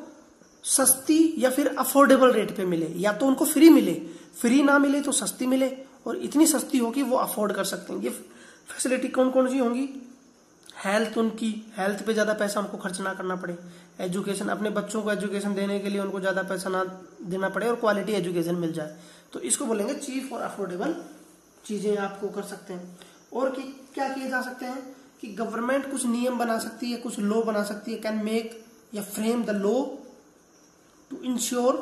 सस्ती या फिर अफोर्डेबल रेट पे मिले, या तो उनको फ्री मिले, फ्री ना मिले तो सस्ती मिले, और इतनी सस्ती हो कि वो अफोर्ड कर सकते हैं। ये फैसिलिटी कौन कौन सी होंगी, उनकी हेल्थ पे ज़्यादा पैसा हमको खर्च ना करना पड़े, एजुकेशन, अपने बच्चों को एजुकेशन देने के लिए उनको ज़्यादा पैसा ना देना पड़े और क्वालिटी एजुकेशन मिल जाए, तो इसको बोलेंगे चीप और अफोर्डेबल चीज़ें आपको कर सकते हैं। और कि क्या किए जा सकते हैं कि गवर्नमेंट कुछ नियम बना सकती है, कुछ लॉ बना सकती है, कैन मेक या frame the law to ensure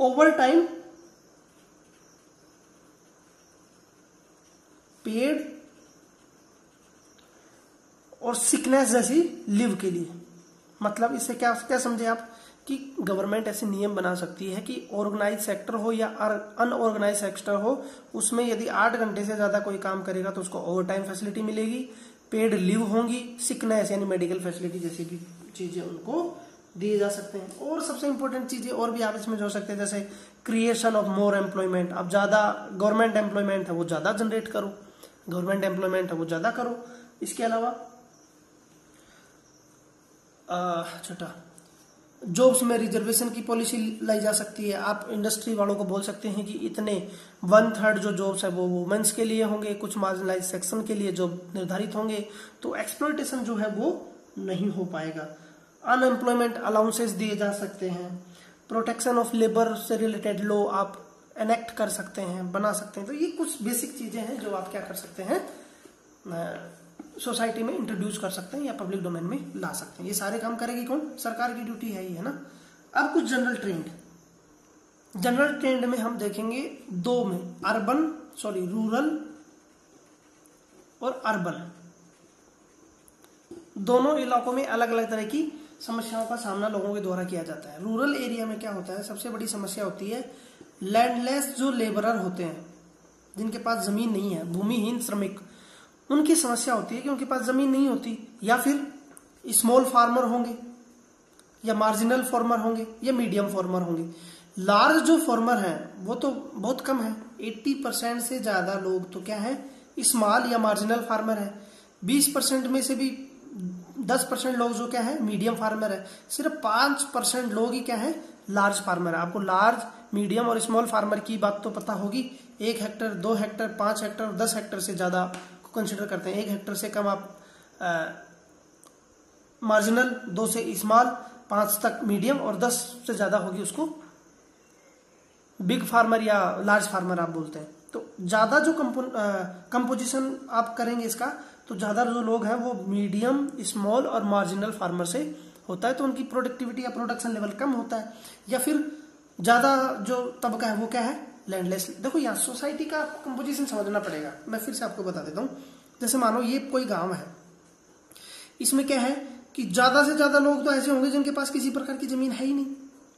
overtime paid और सिकनेस जैसी लीव के लिए। मतलब इससे क्या क्या समझे आप कि गवर्नमेंट ऐसे नियम बना सकती है कि ऑर्गेनाइज सेक्टर हो या अनऑर्गेनाइज सेक्टर हो, उसमें यदि 8 घंटे से ज्यादा कोई काम करेगा तो उसको ओवर टाइम फैसिलिटी मिलेगी, पेड लीव होंगी, सिकनेस यानी मेडिकल फैसिलिटी जैसी भी चीजें उनको दिए जा सकते हैं। और सबसे इंपॉर्टेंट चीजें और भी आप इसमें जो सकते हैं, जैसे क्रिएशन ऑफ मोर एम्प्लॉयमेंट। अब ज्यादा गवर्नमेंट एम्प्लॉयमेंट है वो ज्यादा जनरेट करो, गवर्नमेंट एम्प्लॉयमेंट है वो ज्यादा करो। इसके अलावा छोटा जॉब्स में रिजर्वेशन की पॉलिसी लाई जा सकती है। आप इंडस्ट्री वालों को बोल सकते हैं कि इतने 1/3 जो जॉब्स है वो वुमेन्स के लिए होंगे, कुछ मार्जिनलाइज सेक्शन के लिए जॉब निर्धारित होंगे, तो एक्सप्लॉयटेशन जो है वो नहीं हो पाएगा। अनएम्प्लॉयमेंट अलाउंसेस दिए जा सकते हैं। प्रोटेक्शन ऑफ लेबर से रिलेटेड लॉ आप एनेक्ट कर सकते हैं, बना सकते हैं। तो ये कुछ बेसिक चीजें हैं जो आप क्या कर सकते हैं, सोसाइटी में इंट्रोड्यूस कर सकते हैं या पब्लिक डोमेन में ला सकते हैं। ये सारे काम करेगी कौन? सरकार की ड्यूटी है, ये है ना। अब कुछ जनरल ट्रेंड में हम देखेंगे दो में, रूरल और अर्बन, दोनों इलाकों में अलग अलग तरह की समस्याओं का सामना लोगों के द्वारा किया जाता है। रूरल एरिया में क्या होता है, सबसे बड़ी समस्या होती है लैंडलेस जो लेबरर होते हैं, जिनके पास जमीन नहीं है, भूमिहीन श्रमिक, उनकी समस्या होती है कि उनके पास जमीन नहीं होती, या फिर स्मॉल फार्मर होंगे या मार्जिनल फार्मर होंगे या मीडियम फार्मर होंगे। लार्ज जो फार्मर हैं वो तो बहुत कम है, 80% से ज्यादा लोग तो क्या है, स्मॉल या मार्जिनल फार्मर है। 20% में से भी 10% लोग जो क्या है मीडियम फार्मर है। सिर्फ 5% लोग ही क्या है लार्ज फार्मर है। आपको लार्ज, मीडियम और स्मॉल फार्मर की बात तो पता होगी। 1 हेक्टर, 2 हेक्टर, 5 हेक्टर और 10 हेक्टर से ज्यादा को कंसिडर करते हैं। 1 हेक्टर से कम आप मार्जिनल, 2 से स्मॉल, 5 तक मीडियम और 10 से ज्यादा होगी उसको बिग फार्मर या लार्ज फार्मर आप बोलते हैं। तो ज्यादा जो कंपोजिशन आप करेंगे इसका, तो ज्यादा जो लोग हैं वो मीडियम, स्मॉल और मार्जिनल फार्मर से होता है, तो उनकी प्रोडक्टिविटी या प्रोडक्शन लेवल कम होता है। या फिर ज्यादा जो तबका है वो क्या है, लैंडलेस। देखो यहाँ सोसाइटी का कंपोजिशन समझना पड़ेगा। मैं फिर से आपको बता देता हूँ। जैसे मानो ये कोई गांव है, इसमें क्या है कि ज्यादा से ज्यादा लोग तो ऐसे होंगे जिनके पास किसी प्रकार की जमीन है ही नहीं,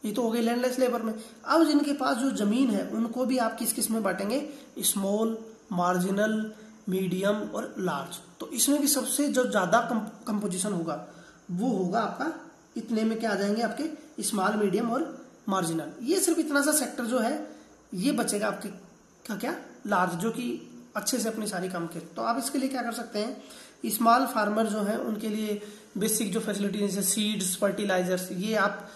ये तो हो गई लैंडलेस लेबर में। अब जिनके पास जो जमीन है उनको भी आप किस किस में बांटेंगे, स्मॉल, मार्जिनल, मीडियम और लार्ज। तो इसमें भी सबसे जो ज्यादा कंपोजिशन होगा वो होगा आपका, इतने में क्या आ जाएंगे आपके स्मॉल, मीडियम और मार्जिनल। ये सिर्फ इतना सा सेक्टर जो है ये बचेगा आपके का क्या, लार्ज, जो कि अच्छे से अपनी सारी काम करे। तो आप इसके लिए क्या कर सकते हैं, स्मॉल फार्मर जो है उनके लिए बेसिक जो फैसिलिटी जैसे सीड्स, फर्टिलाइजर्स, ये आप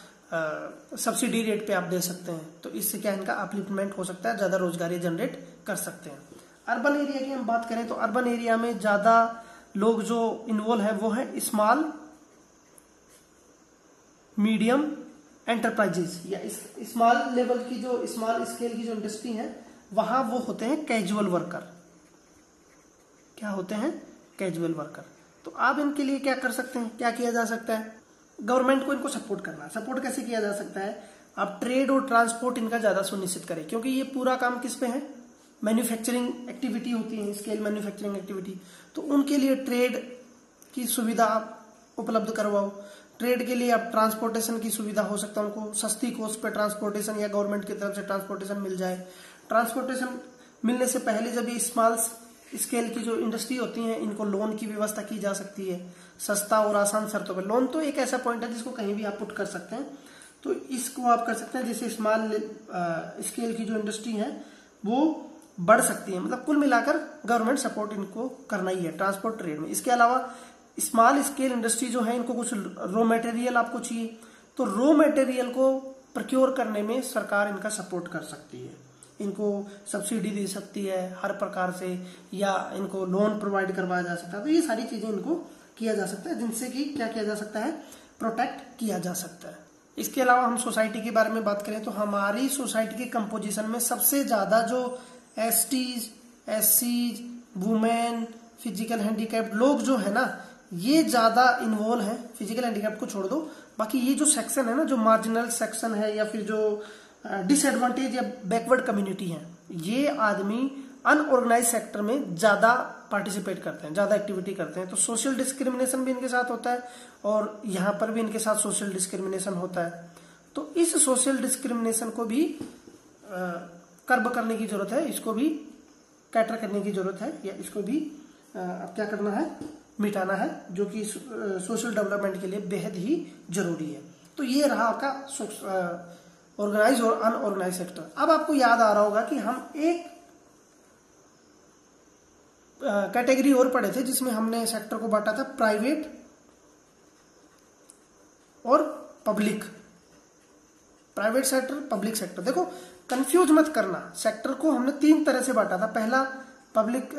सब्सिडी रेट पे आप दे सकते हैं। तो इससे क्या इनका अपलिफ्टमेंट हो सकता है, ज्यादा रोजगारी जनरेट कर सकते हैं। अर्बन एरिया की हम बात करें तो अर्बन एरिया में ज्यादा लोग जो इन्वॉल्व है वो है स्मॉल, मीडियम एंटरप्राइजेस या स्मॉल लेवल की, जो स्मॉल स्केल की जो इंडस्ट्री है वहां वो होते हैं कैजुअल वर्कर। क्या होते हैं, कैजुअल वर्कर। तो आप इनके लिए क्या कर सकते हैं, क्या किया जा सकता है, गवर्नमेंट को इनको सपोर्ट करना है। सपोर्ट कैसे किया जा सकता है, आप ट्रेड और ट्रांसपोर्ट इनका ज्यादा सुनिश्चित करें, क्योंकि ये पूरा काम किस पे है, मैन्युफैक्चरिंग एक्टिविटी होती है, स्केल मैन्युफैक्चरिंग एक्टिविटी। तो उनके लिए ट्रेड की सुविधा आप उपलब्ध करवाओ। ट्रेड के लिए आप ट्रांसपोर्टेशन की सुविधा हो सकता है उनको, सस्ती कॉस्ट पे ट्रांसपोर्टेशन या गवर्नमेंट की तरफ से ट्रांसपोर्टेशन मिल जाए। ट्रांसपोर्टेशन मिलने से पहले जब ये स्मॉल स्केल की जो इंडस्ट्री होती है इनको लोन की व्यवस्था की जा सकती है, सस्ता और आसान शर्तों पर। लोन तो एक ऐसा पॉइंट है जिसको कहीं भी आप पुट कर सकते हैं, तो इसको आप कर सकते हैं जिससे स्मॉल स्केल की जो इंडस्ट्री है वो बढ़ सकती है। मतलब कुल मिलाकर गवर्नमेंट सपोर्ट इनको करना ही है ट्रांसपोर्ट ट्रेड में। इसके अलावा स्मॉल स्केल इंडस्ट्री जो है इनको कुछ रॉ मटेरियल आपको चाहिए, तो रॉ मटेरियल को प्रोक्योर करने में सरकार इनका सपोर्ट कर सकती है। इनको सब्सिडी दे सकती है हर प्रकार से, या इनको लोन प्रोवाइड करवाया जा सकता है। तो ये सारी चीजें इनको किया जा सकता है, जिनसे कि क्या किया जा सकता है, प्रोटेक्ट किया जा सकता है। इसके अलावा हम सोसाइटी के बारे में बात करें तो हमारी सोसाइटी के कंपोजिशन में सबसे ज्यादा जो एसटीज, एससीज, वुमेन, फिजिकल हैंडीकैप्ड लोग जो है ना, ये ज्यादा इन्वॉल्व है। फिजिकल हैंडीकैप्ड को छोड़ दो, बाकी ये जो सेक्शन है ना, जो मार्जिनल सेक्शन है या फिर जो डिसएडवांटेज या बैकवर्ड कम्युनिटी है, ये आदमी अनऑर्गेनाइज सेक्टर में ज्यादा पार्टिसिपेट करते हैं, ज्यादा एक्टिविटी करते हैं। तो सोशल डिस्क्रिमिनेशन भी इनके साथ होता है और यहाँ पर भी इनके साथ सोशल डिस्क्रिमिनेशन होता है। तो इस सोशल डिस्क्रिमिनेशन को भी कर्ब करने की जरूरत है, इसको भी कैटर करने की जरूरत है, या इसको भी अब क्या करना है, मिटाना है, जो कि सोशल डेवलपमेंट के लिए बेहद ही जरूरी है। तो ये रहा आपका ऑर्गेनाइज और अनऑर्गेनाइज सेक्टर। अब आपको याद आ रहा होगा कि हम एक कैटेगरी और पढ़े थे जिसमें हमने सेक्टर को बांटा था प्राइवेट और public. Private sector, public sector. देखो कंफ्यूज मत करना, सेक्टर को हमने 3 तरह से बांटा था। पहला पब्लिक,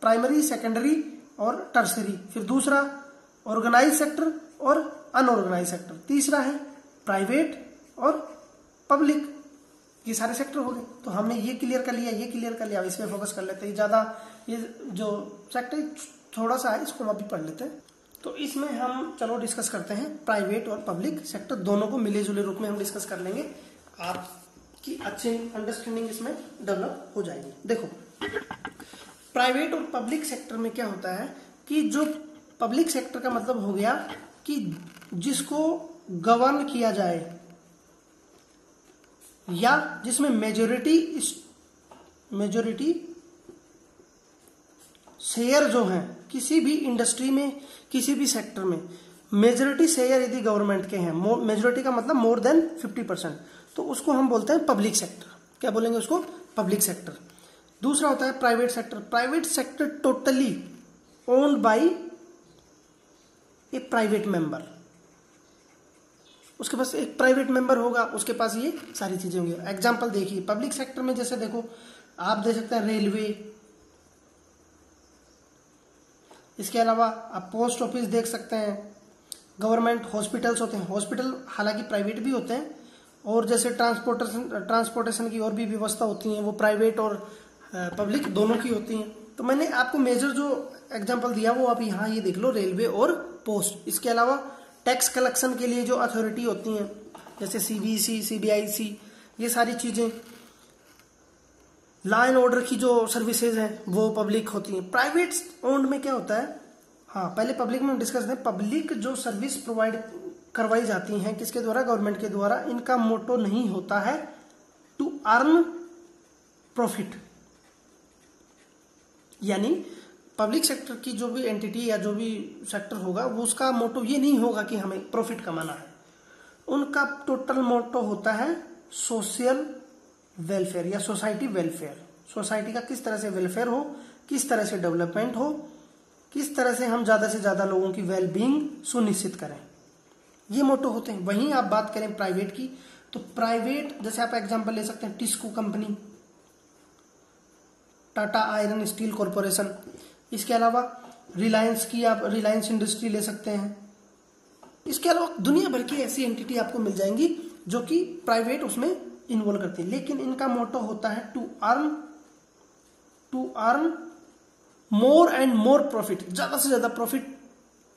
प्राइमरी, सेकेंडरी और टर्सरी। फिर दूसरा ऑर्गेनाइज सेक्टर और अनऑर्गेनाइज सेक्टर। तीसरा है प्राइवेट और पब्लिक। ये सारे सेक्टर हो गए। तो हमने ये क्लियर कर लिया, ये क्लियर कर लिया, इस पे फोकस कर लेते हैं। ज्यादा ये जो सेक्टर थोड़ा सा है, इसको हम अभी पढ़ लेते हैं। तो इसमें हम चलो डिस्कस करते हैं प्राइवेट और पब्लिक सेक्टर, दोनों को मिले जुले रूप में हम डिस्कस कर लेंगे। आपकी अच्छी अंडरस्टैंडिंग इसमें डेवलप हो जाएगी। देखो प्राइवेट और पब्लिक सेक्टर में क्या होता है कि जो पब्लिक सेक्टर का मतलब हो गया कि जिसको गवर्न किया जाए या जिसमें मेजोरिटी शेयर जो है किसी भी इंडस्ट्री में, किसी भी सेक्टर में मेजोरिटी शेयर यदि गवर्नमेंट के हैं, मेजोरिटी का मतलब मोर देन 50%, तो उसको हम बोलते हैं पब्लिक सेक्टर। क्या बोलेंगे उसको? Public sector. दूसरा होता है private sector. Private sector totally owned by A private member. उसके पास एक प्राइवेट मेंबर होगा, उसके पास ये सारी चीजें होंगी। एग्जांपल देखिए पब्लिक सेक्टर में, जैसे देखो आप दे सकते हैं रेलवे, इसके अलावा आप पोस्ट ऑफिस देख सकते हैं, गवर्नमेंट हॉस्पिटल्स होते हैं। हॉस्पिटल हालांकि प्राइवेट भी होते हैं, और जैसे ट्रांसपोर्टेशन की और भी व्यवस्था होती है, वो प्राइवेट और पब्लिक दोनों की होती हैं। तो मैंने आपको मेजर जो एग्जांपल दिया वो आप यहाँ ये देख लो, रेलवे और पोस्ट। इसके अलावा टैक्स कलेक्शन के लिए जो अथॉरिटी होती हैं, जैसे सीबीसी, सीबीआईसी, ये सारी चीजें, लॉ एंड ऑर्डर की जो सर्विसेज हैं वो पब्लिक होती हैं। प्राइवेट ओन्ड में क्या होता है, हाँ पहले पब्लिक में डिस्कस करें। पब्लिक जो सर्विस प्रोवाइड करवाई जाती हैं किसके द्वारा? गवर्नमेंट के द्वारा। इनका मोटो नहीं होता है टू अर्न प्रॉफिट, यानी पब्लिक सेक्टर की जो भी एंटिटी या जो भी सेक्टर होगा वो उसका मोटो ये नहीं होगा कि हमें प्रॉफिट कमाना है। उनका टोटल मोटो होता है सोशल वेलफेयर या सोसाइटी वेलफेयर। सोसाइटी का किस तरह से वेलफेयर हो, किस तरह से डेवलपमेंट हो, किस तरह से हम ज्यादा से ज्यादा लोगों की वेलबींग सुनिश्चित करें, ये मोटो होते हैं। वहीं आप बात करें प्राइवेट की, तो प्राइवेट जैसे आप एग्जांपल ले सकते हैं TISCO company, Tata iron steel corporation, इसके अलावा रिलायंस की आप रिलायंस इंडस्ट्री ले सकते हैं। इसके अलावा दुनिया भर की ऐसी एंटिटी आपको मिल जाएंगी जो कि प्राइवेट उसमें इन्वॉल्व करती है, लेकिन इनका मोटो होता है to earn more and more profit, ज्यादा से ज्यादा प्रॉफिट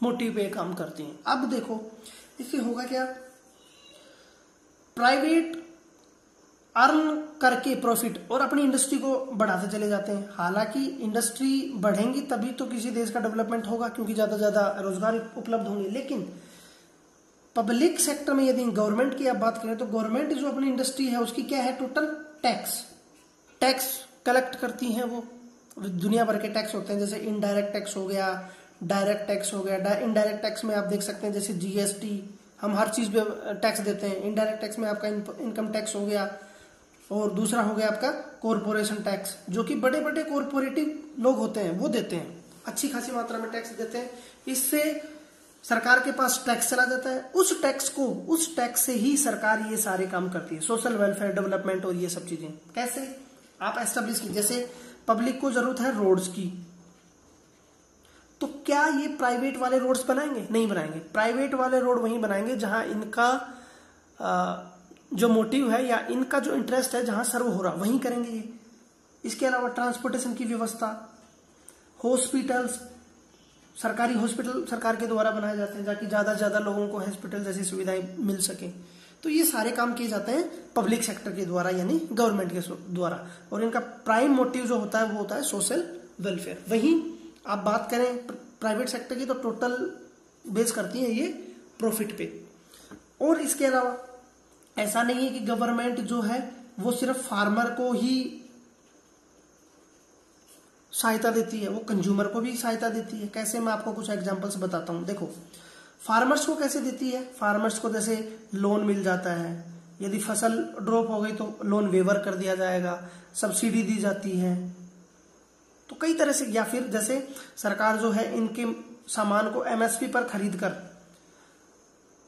मोटिव पे काम करती हैं। अब देखो इससे होगा क्या, प्राइवेट अर्न करके प्रॉफिट और अपनी इंडस्ट्री को बढ़ाते चले जाते हैं। हालांकि इंडस्ट्री बढ़ेंगी तभी तो किसी देश का डेवलपमेंट होगा, क्योंकि ज्यादा से ज्यादा रोजगार उपलब्ध होंगे। लेकिन पब्लिक सेक्टर में यदि गवर्नमेंट की आप बात करें तो गवर्नमेंट जो अपनी इंडस्ट्री है उसकी क्या है, टोटल टैक्स कलेक्ट करती है। वो दुनिया भर के टैक्स होते हैं, जैसे इनडायरेक्ट टैक्स हो गया, डायरेक्ट टैक्स हो गया। इनडायरेक्ट टैक्स में आप देख सकते हैं जैसे जीएसटी, हम हर चीज पे टैक्स देते हैं। इनडायरेक्ट टैक्स में आपका इनकम टैक्स हो गया, और दूसरा हो गया आपका कॉरपोरेशन टैक्स, जो कि बड़े बड़े कॉरपोरेटिव लोग होते हैं वो देते हैं, अच्छी खासी मात्रा में टैक्स देते हैं। इससे सरकार के पास टैक्स चला जाता है, उस टैक्स से ही सरकार ये सारे काम करती है, सोशल वेलफेयर, डेवलपमेंट और ये सब चीजें। कैसे आप एस्टेब्लिश की, जैसे पब्लिक को जरूरत है रोड्स की, तो क्या ये प्राइवेट वाले रोड्स बनाएंगे? नहीं बनाएंगे। प्राइवेट वाले रोड वहीं बनाएंगे जहां इनका जो मोटिव है या इनका जो इंटरेस्ट है, जहां सर्व हो रहा वहीं करेंगे ये। इसके अलावा ट्रांसपोर्टेशन की व्यवस्था, हॉस्पिटल्स, सरकारी हॉस्पिटल सरकार के द्वारा बनाए जाते हैं ताकि ज्यादा से ज्यादा लोगों को हॉस्पिटल जैसी सुविधाएं मिल सके। तो ये सारे काम किए जाते हैं पब्लिक सेक्टर के द्वारा यानी गवर्नमेंट के द्वारा, और इनका प्राइम मोटिव जो होता है वो होता है सोशल वेलफेयर। वहीं आप बात करें प्राइवेट सेक्टर की तो टोटल बेस करती है ये प्रॉफिट पे। और इसके अलावा ऐसा नहीं है कि गवर्नमेंट जो है वो सिर्फ फार्मर को ही सहायता देती है, वो कंज्यूमर को भी सहायता देती है। कैसे, मैं आपको कुछ एग्जांपल्स बताता हूं। देखो फार्मर्स को कैसे देती है, फार्मर्स को जैसे लोन मिल जाता है, यदि फसल ड्रॉप हो गई तो लोन वेवर कर दिया जाएगा, सब्सिडी दी जाती है, तो कई तरह से। या फिर जैसे सरकार जो है इनके सामान को एमएसपी पर खरीद कर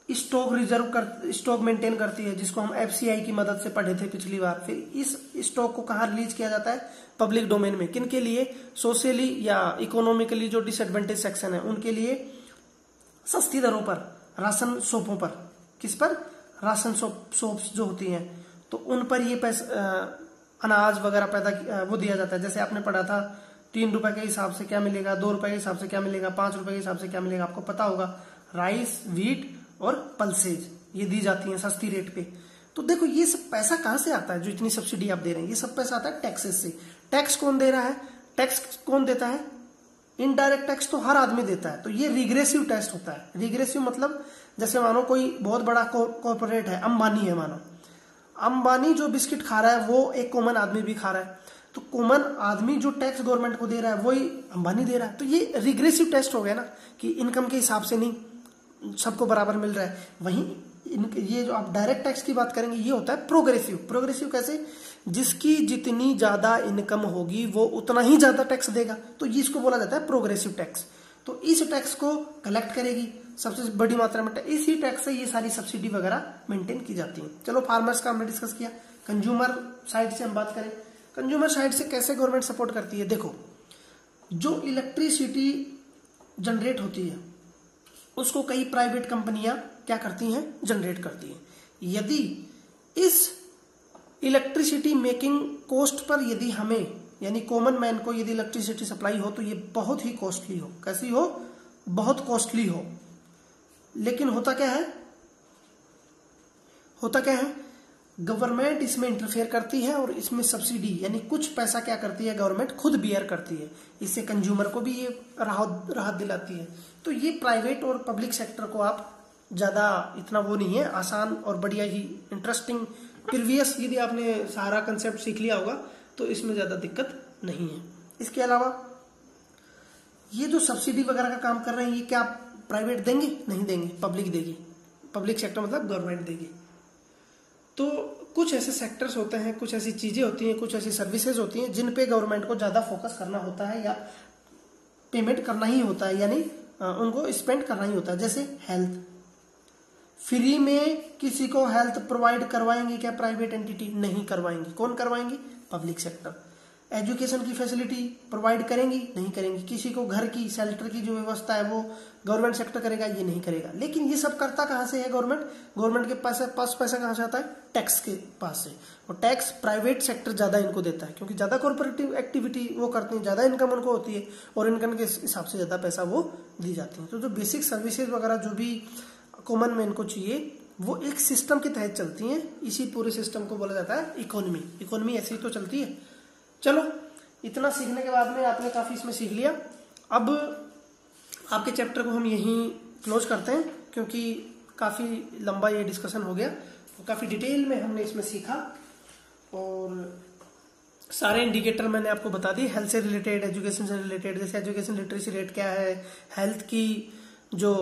स्टॉक मेंटेन करती है, जिसको हम एफसीआई की मदद से पढ़े थे पिछली बार। फिर इस स्टॉक को कहाँ रिलीज किया जाता है? पब्लिक डोमेन में। किन के लिए? सोशली या इकोनॉमिकली जो डिसएडवांटेज सेक्शन है उनके लिए सस्ती दरों पर, राशन शॉपों पर। किस पर? राशन शॉप्स जो होती हैं, तो उन पर ये अनाज वगैरह वो दिया जाता है। जैसे आपने पढ़ा था 3 रुपए के हिसाब से क्या मिलेगा, 2 रुपए के हिसाब से क्या मिलेगा, 5 रुपए के हिसाब से क्या मिलेगा, आपको पता होगा। राइस, व्हीट और पल्सेज ये दी जाती हैं सस्ती रेट पे। तो देखो ये सब पैसा कहां से आता है? जो इतनी सब्सिडी आप दे रहे हैं ये सब पैसा आता है टैक्सेस से। टैक्स कौन दे रहा है? टैक्स कौन देता है? इनडायरेक्ट टैक्स तो हर आदमी देता है। तो ये रिग्रेसिव टैक्स होता है। रिग्रेसिव मतलब जैसे मानो कोई बहुत बड़ा कॉर्पोरेट है, अंबानी है, मानो अंबानी जो बिस्किट खा रहा है वो एक कॉमन आदमी भी खा रहा है, तो कॉमन आदमी जो टैक्स गवर्नमेंट को दे रहा है वही अंबानी दे रहा है। तो ये रिग्रेसिव टैक्स हो गया ना, कि इनकम के हिसाब से नहीं सबको बराबर मिल रहा है। वहीं ये जो आप डायरेक्ट टैक्स की बात करेंगे ये होता है प्रोग्रेसिव। प्रोग्रेसिव कैसे? जिसकी जितनी ज्यादा इनकम होगी वो उतना ही ज्यादा टैक्स देगा, तो इसको बोला जाता है प्रोग्रेसिव टैक्स। तो इस टैक्स को कलेक्ट करेगी सबसे बड़ी मात्रा में, इसी टैक्स से ये सारी सब्सिडी वगैरह मेंटेन की जाती है। चलो फार्मर्स का हमने डिस्कस किया। कंज्यूमर साइड से हम बात करें, कंज्यूमर साइड से कैसे गवर्नमेंट सपोर्ट करती है? देखो जो इलेक्ट्रिसिटी जनरेट होती है उसको कई प्राइवेट कंपनियां क्या करती हैं? जनरेट करती हैं। यदि इस इलेक्ट्रिसिटी मेकिंग कॉस्ट पर यदि हमें यानी कॉमन मैन को यदि इलेक्ट्रिसिटी सप्लाई हो तो ये बहुत ही कॉस्टली हो। कैसी हो? बहुत कॉस्टली हो। लेकिन होता क्या है? गवर्नमेंट इसमें इंटरफेयर करती है और इसमें सब्सिडी यानी कुछ पैसा क्या करती है? गवर्नमेंट खुद बियर करती है। इससे कंज्यूमर को भी ये राहत दिलाती है। तो ये प्राइवेट और पब्लिक सेक्टर को आप ज्यादा इतना वो नहीं है, आसान और बढ़िया ही इंटरेस्टिंग प्रीवियस यदि आपने सारा कंसेप्ट सीख लिया होगा तो इसमें ज्यादा दिक्कत नहीं है। इसके अलावा ये जो सब्सिडी वगैरह का काम कर रहे हैं ये क्या प्राइवेट देंगे? नहीं देंगे, पब्लिक देगी। पब्लिक सेक्टर मतलब गवर्नमेंट देगी। तो कुछ ऐसे सेक्टर्स होते हैं, कुछ ऐसी चीजें होती हैं, कुछ ऐसी सर्विसेज होती हैं जिन पे गवर्नमेंट को ज्यादा फोकस करना होता है या पेमेंट करना ही होता है, यानी उनको स्पेंड करना ही होता है। जैसे हेल्थ, फ्री में किसी को हेल्थ प्रोवाइड करवाएंगे क्या प्राइवेट एंटिटी? नहीं करवाएंगे। कौन करवाएंगे? Public sector. एजुकेशन की फैसिलिटी प्रोवाइड करेंगी? नहीं करेंगी। किसी को घर की शेल्टर की जो व्यवस्था है वो गवर्नमेंट सेक्टर करेगा? ये नहीं करेगा। लेकिन ये सब करता कहां से है गवर्नमेंट? गवर्नमेंट के पास पैसा कहां से आता है? टैक्स के पास से। और टैक्स प्राइवेट सेक्टर ज्यादा इनको देता है क्योंकि ज्यादा कॉर्पोरेटिव एक्टिविटी वो करते हैं, ज्यादा इनकम उनको होती है और इनकम के हिसाब से ज्यादा पैसा वो दी जाती है। तो जो बेसिक सर्विसेज वगैरह जो भी कॉमन मैन को चाहिए वो एक सिस्टम के तहत चलती हैं। इसी पूरे सिस्टम को बोला जाता है इकोनॉमी। इकोनॉमी ऐसी तो चलती है। चलो इतना सीखने के बाद में आपने काफी इसमें सीख लिया। अब आपके चैप्टर को हम यहीं क्लोज करते हैं क्योंकि काफी लंबा ये डिस्कशन हो गया, तो काफी डिटेल में हमने इसमें सीखा और सारे इंडिकेटर मैंने आपको बता दिए, हेल्थ से रिलेटेड, एजुकेशन से रिलेटेड। जैसे एजुकेशन लिटरेसी रेट क्या है, हेल्थ की जो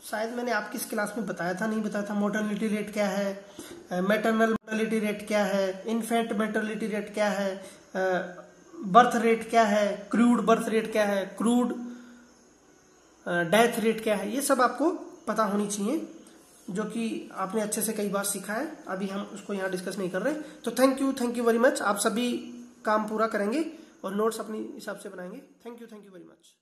शायद मैंने आपकी इस क्लास में बताया था, नहीं बताया था, मोर्टेलिटी रेट क्या है, मैटरनल मोर्टेलिटी रेट क्या है, इन्फेंट मोर्टेलिटी रेट क्या है, बर्थ रेट क्या है, क्रूड बर्थ रेट क्या है, क्रूड डेथ रेट क्या है, ये सब आपको पता होनी चाहिए, जो कि आपने अच्छे से कई बार सीखा है। अभी हम उसको यहाँ डिस्कस नहीं कर रहे। तो थैंक यू वेरी मच। आप सभी काम पूरा करेंगे और नोट्स अपनी हिसाब से बनाएंगे। Thank you very much.